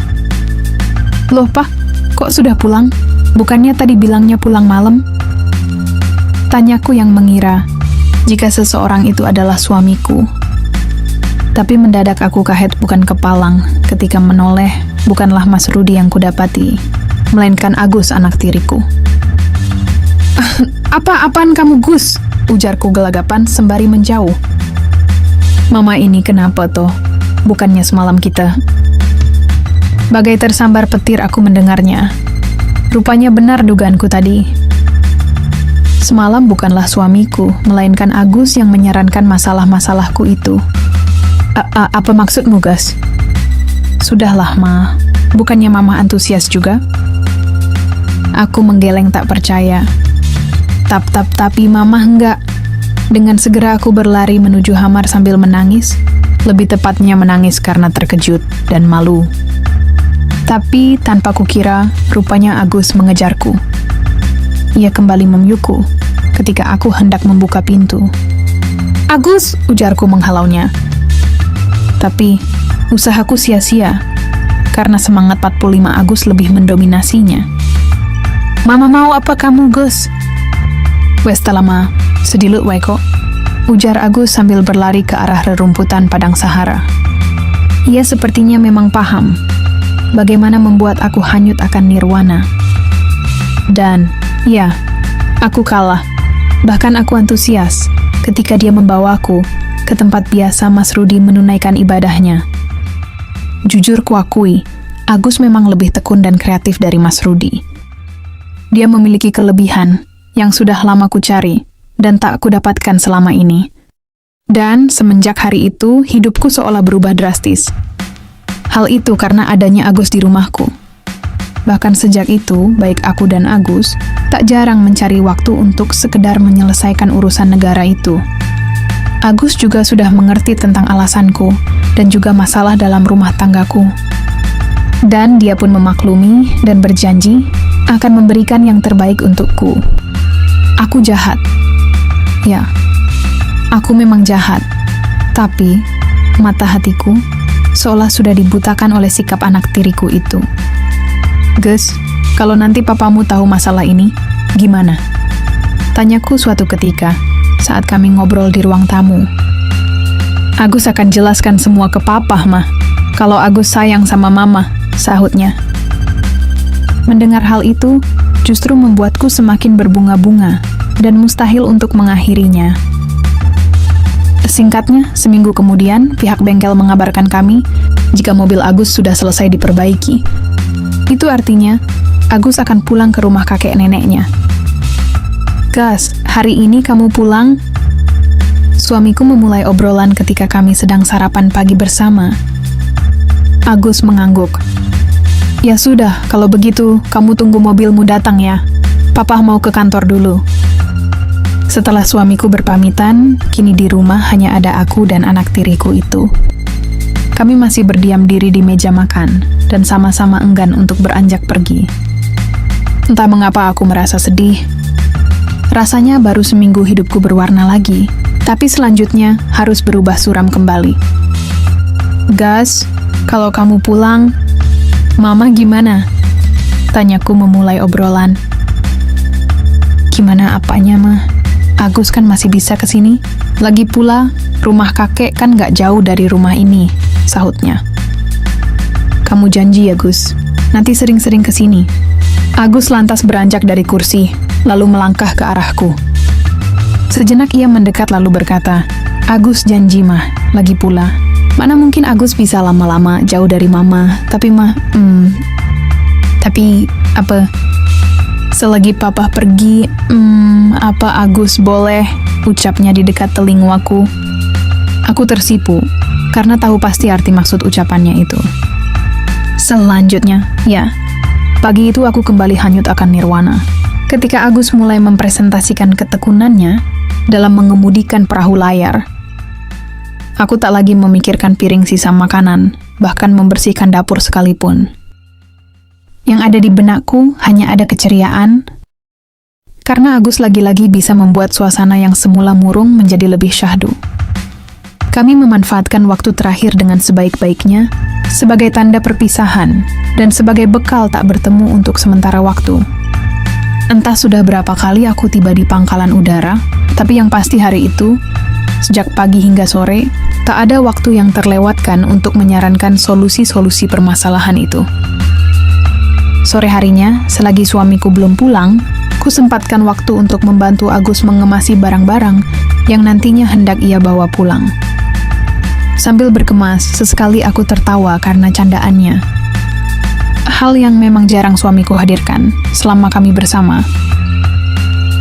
A: Loh, Pak, kok sudah pulang? Bukannya tadi bilangnya pulang malam? Tanyaku yang mengira jika seseorang itu adalah suamiku. Tapi mendadak aku kaget bukan kepalang ketika menoleh bukanlah Mas Rudi yang kudapati, melainkan Agus anak tiriku. Apaan kamu, Gus? Ujarku gelagapan sembari menjauh. Mama ini kenapa toh? Bukannya semalam kita. Bagai tersambar petir aku mendengarnya. Rupanya benar dugaanku tadi. Semalam bukanlah suamiku, melainkan Agus yang menyarankan masalah-masalahku itu. Apa maksudmu, Gas? Sudahlah, Ma. Bukannya Mama antusias juga? Aku menggeleng tak percaya. Tapi Mama enggak. Dengan segera aku berlari menuju Hamar sambil menangis. Lebih tepatnya menangis karena terkejut dan malu. Tapi tanpa kukira, rupanya Agus mengejarku. Ia kembali memyukku ketika aku hendak membuka pintu. "Agus!" ujarku menghalaunya. Tapi usahaku sia-sia karena semangat 45 Agus lebih mendominasinya. "Mama mau apa kamu, Gus?" "Wes lama, sedilut wae kok," ujar Agus sambil berlari ke arah rerumputan padang Sahara. Ia sepertinya memang paham bagaimana membuat aku hanyut akan nirwana. Dan, ya, aku kalah. Bahkan aku antusias ketika dia membawaku ke tempat biasa Mas Rudi menunaikan ibadahnya. Jujur kuakui, Agus memang lebih tekun dan kreatif dari Mas Rudi. Dia memiliki kelebihan yang sudah lama ku cari dan tak ku dapatkan selama ini. Dan semenjak hari itu, hidupku seolah berubah drastis. Hal itu karena adanya Agus di rumahku. Bahkan sejak itu, baik aku dan Agus tak jarang mencari waktu untuk sekedar menyelesaikan urusan negara itu. Agus juga sudah mengerti tentang alasanku dan juga masalah dalam rumah tanggaku. Dan dia pun memaklumi dan berjanji akan memberikan yang terbaik untukku. Aku jahat. Ya, aku memang jahat. Tapi, mata hatiku seolah sudah dibutakan oleh sikap anak tiriku itu. "Gus, kalau nanti papamu tahu masalah ini, gimana?" tanyaku suatu ketika saat kami ngobrol di ruang tamu. "Agus akan jelaskan semua ke papa, mah. Kalau Agus sayang sama mama," sahutnya. Mendengar hal itu, justru membuatku semakin berbunga-bunga dan mustahil untuk mengakhirinya. Singkatnya, seminggu kemudian, pihak bengkel mengabarkan kami jika mobil Agus sudah selesai diperbaiki. Itu artinya, Agus akan pulang ke rumah kakek neneknya. "Gas, hari ini kamu pulang?" Suamiku memulai obrolan ketika kami sedang sarapan pagi bersama. Agus mengangguk. "Ya sudah, kalau begitu, kamu tunggu mobilmu datang ya. Papa mau ke kantor dulu." Setelah suamiku berpamitan, kini di rumah hanya ada aku dan anak tiriku itu. Kami masih berdiam diri di meja makan, dan sama-sama enggan untuk beranjak pergi. Entah mengapa aku merasa sedih. Rasanya baru seminggu hidupku berwarna lagi, tapi selanjutnya harus berubah suram kembali. "Gas, kalau kamu pulang, Mama gimana?" tanyaku memulai obrolan. "Gimana apanya, mah? Agus kan masih bisa kesini. Lagi pula, rumah kakek kan gak jauh dari rumah ini," sahutnya. "Kamu janji ya, Gus? Nanti sering-sering kesini." Agus lantas beranjak dari kursi, lalu melangkah ke arahku. Sejenak ia mendekat lalu berkata, "Agus janji, mah. Lagi pula, mana mungkin Agus bisa lama-lama jauh dari mama, tapi mah, tapi apa? Selagi papa pergi, apa Agus boleh?" ucapnya di dekat telingaku. Aku tersipu, karena tahu pasti arti maksud ucapannya itu. Selanjutnya, ya, pagi itu aku kembali hanyut akan nirwana. Ketika Agus mulai mempresentasikan ketekunannya dalam mengemudikan perahu layar, aku tak lagi memikirkan piring sisa makanan, bahkan membersihkan dapur sekalipun. Yang ada di benakku hanya ada keceriaan, karena Agus lagi-lagi bisa membuat suasana yang semula murung menjadi lebih syahdu. Kami memanfaatkan waktu terakhir dengan sebaik-baiknya, sebagai tanda perpisahan, dan sebagai bekal tak bertemu untuk sementara waktu. Entah sudah berapa kali aku tiba di pangkalan udara, tapi yang pasti hari itu, sejak pagi hingga sore, tak ada waktu yang terlewatkan untuk menyarankan solusi-solusi permasalahan itu. Sore harinya, selagi suamiku belum pulang, ku sempatkan waktu untuk membantu Agus mengemasi barang-barang yang nantinya hendak ia bawa pulang. Sambil berkemas, sesekali aku tertawa karena candaannya. Hal yang memang jarang suamiku hadirkan selama kami bersama.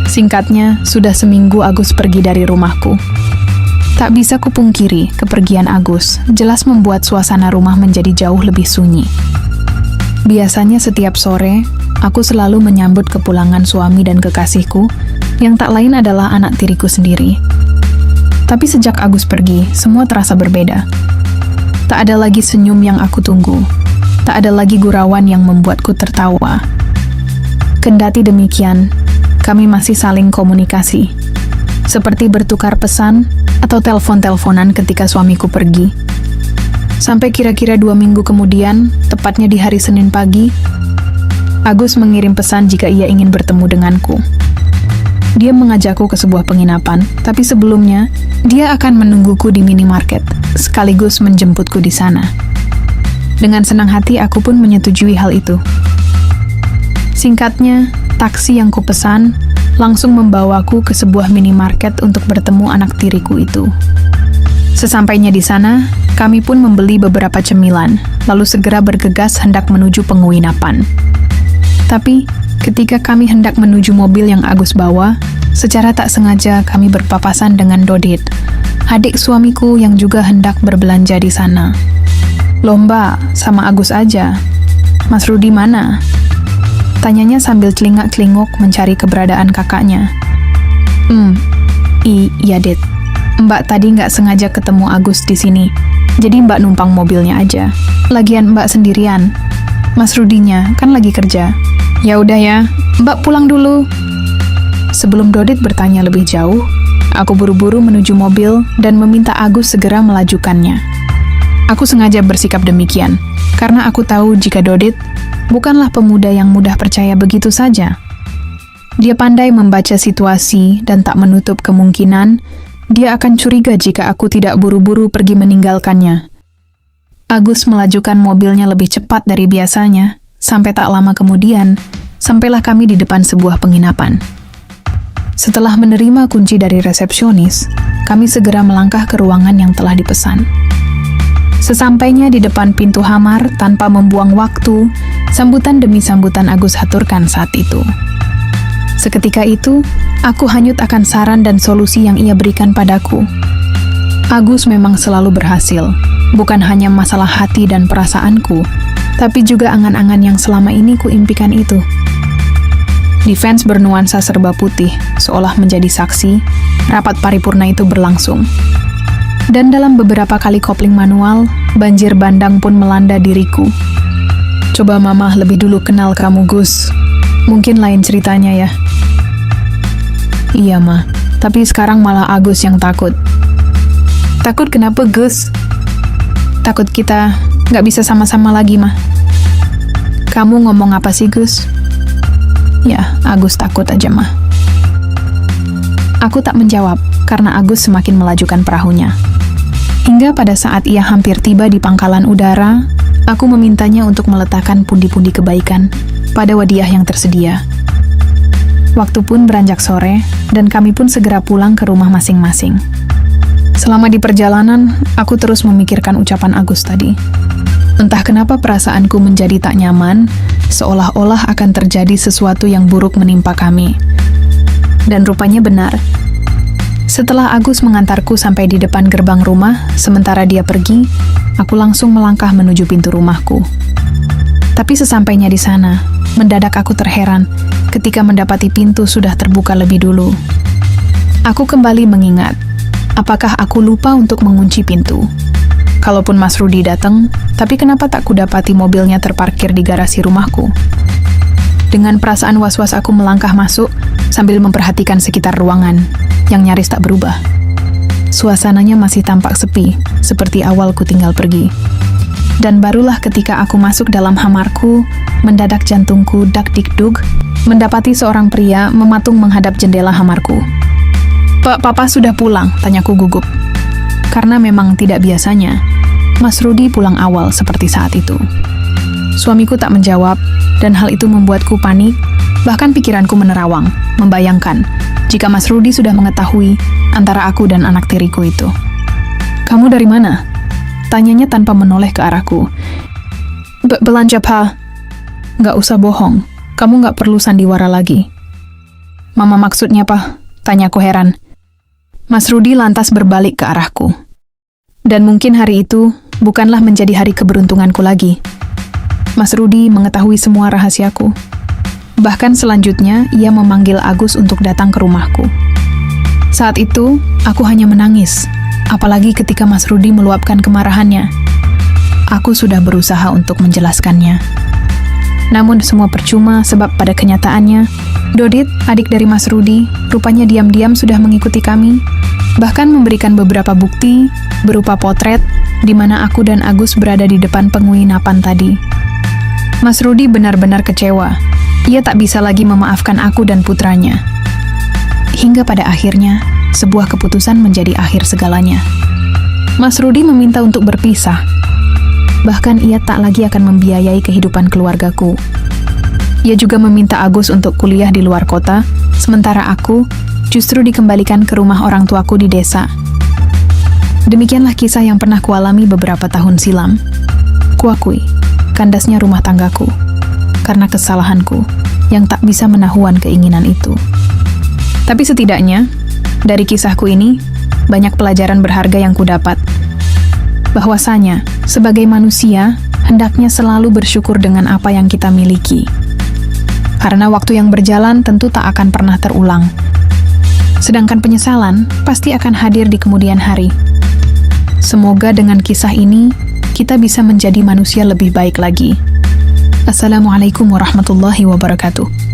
A: Singkatnya, sudah seminggu Agus pergi dari rumahku. Tak bisa kupungkiri, kepergian Agus jelas membuat suasana rumah menjadi jauh lebih sunyi. Biasanya setiap sore, aku selalu menyambut kepulangan suami dan kekasihku, yang tak lain adalah anak tiriku sendiri. Tapi sejak Agus pergi, semua terasa berbeda. Tak ada lagi senyum yang aku tunggu. Tak ada lagi gurauan yang membuatku tertawa. Kendati demikian, kami masih saling komunikasi. Seperti bertukar pesan atau telepon-teleponan ketika suamiku pergi. Sampai kira-kira 2 minggu kemudian, tepatnya di hari Senin pagi, Agus mengirim pesan jika ia ingin bertemu denganku. Dia mengajakku ke sebuah penginapan, tapi sebelumnya, dia akan menungguku di minimarket, sekaligus menjemputku di sana. Dengan senang hati, aku pun menyetujui hal itu. Singkatnya, taksi yang kupesan langsung membawaku ke sebuah minimarket untuk bertemu anak tiriku itu. Sesampainya di sana, kami pun membeli beberapa cemilan, lalu segera bergegas hendak menuju penginapan. Tapi, ketika kami hendak menuju mobil yang Agus bawa, secara tak sengaja kami berpapasan dengan Dodit, adik suamiku yang juga hendak berbelanja di sana. "Loh Mbak, sama Agus aja. Mas Rudi mana?" Tanyanya sambil celingak-celinguk mencari keberadaan kakaknya. Iya Dit. Mbak tadi nggak sengaja ketemu Agus di sini, jadi Mbak numpang mobilnya aja. Lagian Mbak sendirian. Mas Rudinya kan lagi kerja. Ya udah ya, Mbak pulang dulu. Sebelum Dodit bertanya lebih jauh, aku buru-buru menuju mobil dan meminta Agus segera melajukannya. Aku sengaja bersikap demikian, karena aku tahu jika Dodit bukanlah pemuda yang mudah percaya begitu saja. Dia pandai membaca situasi dan tak menutup kemungkinan dia akan curiga jika aku tidak buru-buru pergi meninggalkannya. Agus melajukan mobilnya lebih cepat dari biasanya, sampai tak lama kemudian, sampailah kami di depan sebuah penginapan. Setelah menerima kunci dari resepsionis, kami segera melangkah ke ruangan yang telah dipesan. Sesampainya di depan pintu kamar, tanpa membuang waktu, sambutan demi sambutan Agus haturkan saat itu. Seketika itu, aku hanyut akan saran dan solusi yang ia berikan padaku. Agus memang selalu berhasil, bukan hanya masalah hati dan perasaanku, tapi juga angan-angan yang selama ini kuimpikan itu. Defense bernuansa serba putih, seolah menjadi saksi, rapat paripurna itu berlangsung. Dan dalam beberapa kali kopling manual, banjir bandang pun melanda diriku. Coba Mama lebih dulu kenal kamu, Gus. Mungkin lain ceritanya ya. Iya, Ma. Tapi sekarang malah Agus yang takut. Takut kenapa, Gus? Takut kita nggak bisa sama-sama lagi, Ma. Kamu ngomong apa sih, Gus? Ya, Agus takut aja, Ma. Aku tak menjawab, karena Agus semakin melajukan perahunya. Hingga pada saat ia hampir tiba di pangkalan udara, aku memintanya untuk meletakkan pundi-pundi kebaikan pada wadiah yang tersedia. Waktu pun beranjak sore, dan kami pun segera pulang ke rumah masing-masing. Selama di perjalanan, aku terus memikirkan ucapan Agus tadi. Entah kenapa perasaanku menjadi tak nyaman, seolah-olah akan terjadi sesuatu yang buruk menimpa kami. Dan rupanya benar. Setelah Agus mengantarku sampai di depan gerbang rumah, sementara dia pergi, aku langsung melangkah menuju pintu rumahku. Tapi sesampainya di sana, mendadak aku terheran ketika mendapati pintu sudah terbuka lebih dulu. Aku kembali mengingat, apakah aku lupa untuk mengunci pintu? Kalaupun Mas Rudi datang, tapi kenapa tak kudapati mobilnya terparkir di garasi rumahku? Dengan perasaan was-was aku melangkah masuk, sambil memperhatikan sekitar ruangan, yang nyaris tak berubah. Suasananya masih tampak sepi, seperti awal ku tinggal pergi. Dan barulah ketika aku masuk dalam kamarku, mendadak jantungku dak-dik-dug, mendapati seorang pria mematung menghadap jendela kamarku. Papa sudah pulang?" tanyaku gugup. Karena memang tidak biasanya, Mas Rudi pulang awal seperti saat itu. Suamiku tak menjawab, dan hal itu membuatku panik, bahkan pikiranku menerawang, membayangkan jika Mas Rudi sudah mengetahui antara aku dan anak tiriku itu. "Kamu dari mana?" tanyanya tanpa menoleh ke arahku. Belanja, Pa." "Nggak usah bohong, kamu nggak perlu sandiwara lagi." "Mama maksudnya, Pa?" tanyaku heran. Mas Rudi lantas berbalik ke arahku. Dan mungkin hari itu bukanlah menjadi hari keberuntunganku lagi. Mas Rudi mengetahui semua rahasiaku. Bahkan selanjutnya, ia memanggil Agus untuk datang ke rumahku. Saat itu, aku hanya menangis, apalagi ketika Mas Rudi meluapkan kemarahannya. Aku sudah berusaha untuk menjelaskannya. Namun semua percuma sebab pada kenyataannya, Dodit, adik dari Mas Rudi, rupanya diam-diam sudah mengikuti kami, bahkan memberikan beberapa bukti berupa potret di mana aku dan Agus berada di depan penginapan tadi. Mas Rudi benar-benar kecewa. Ia tak bisa lagi memaafkan aku dan putranya. Hingga pada akhirnya, sebuah keputusan menjadi akhir segalanya. Mas Rudi meminta untuk berpisah. Bahkan ia tak lagi akan membiayai kehidupan keluargaku. Ia juga meminta Agus untuk kuliah di luar kota, sementara aku justru dikembalikan ke rumah orang tuaku di desa. Demikianlah kisah yang pernah kualami beberapa tahun silam. Kuakui, kandasnya rumah tanggaku, karena kesalahanku yang tak bisa menahuan keinginan itu. Tapi setidaknya, dari kisahku ini, banyak pelajaran berharga yang kudapat. Bahwasanya, sebagai manusia, hendaknya selalu bersyukur dengan apa yang kita miliki. Karena waktu yang berjalan tentu tak akan pernah terulang. Sedangkan penyesalan pasti akan hadir di kemudian hari. Semoga dengan kisah ini, kita bisa menjadi manusia lebih baik lagi. Assalamualaikum warahmatullahi wabarakatuh.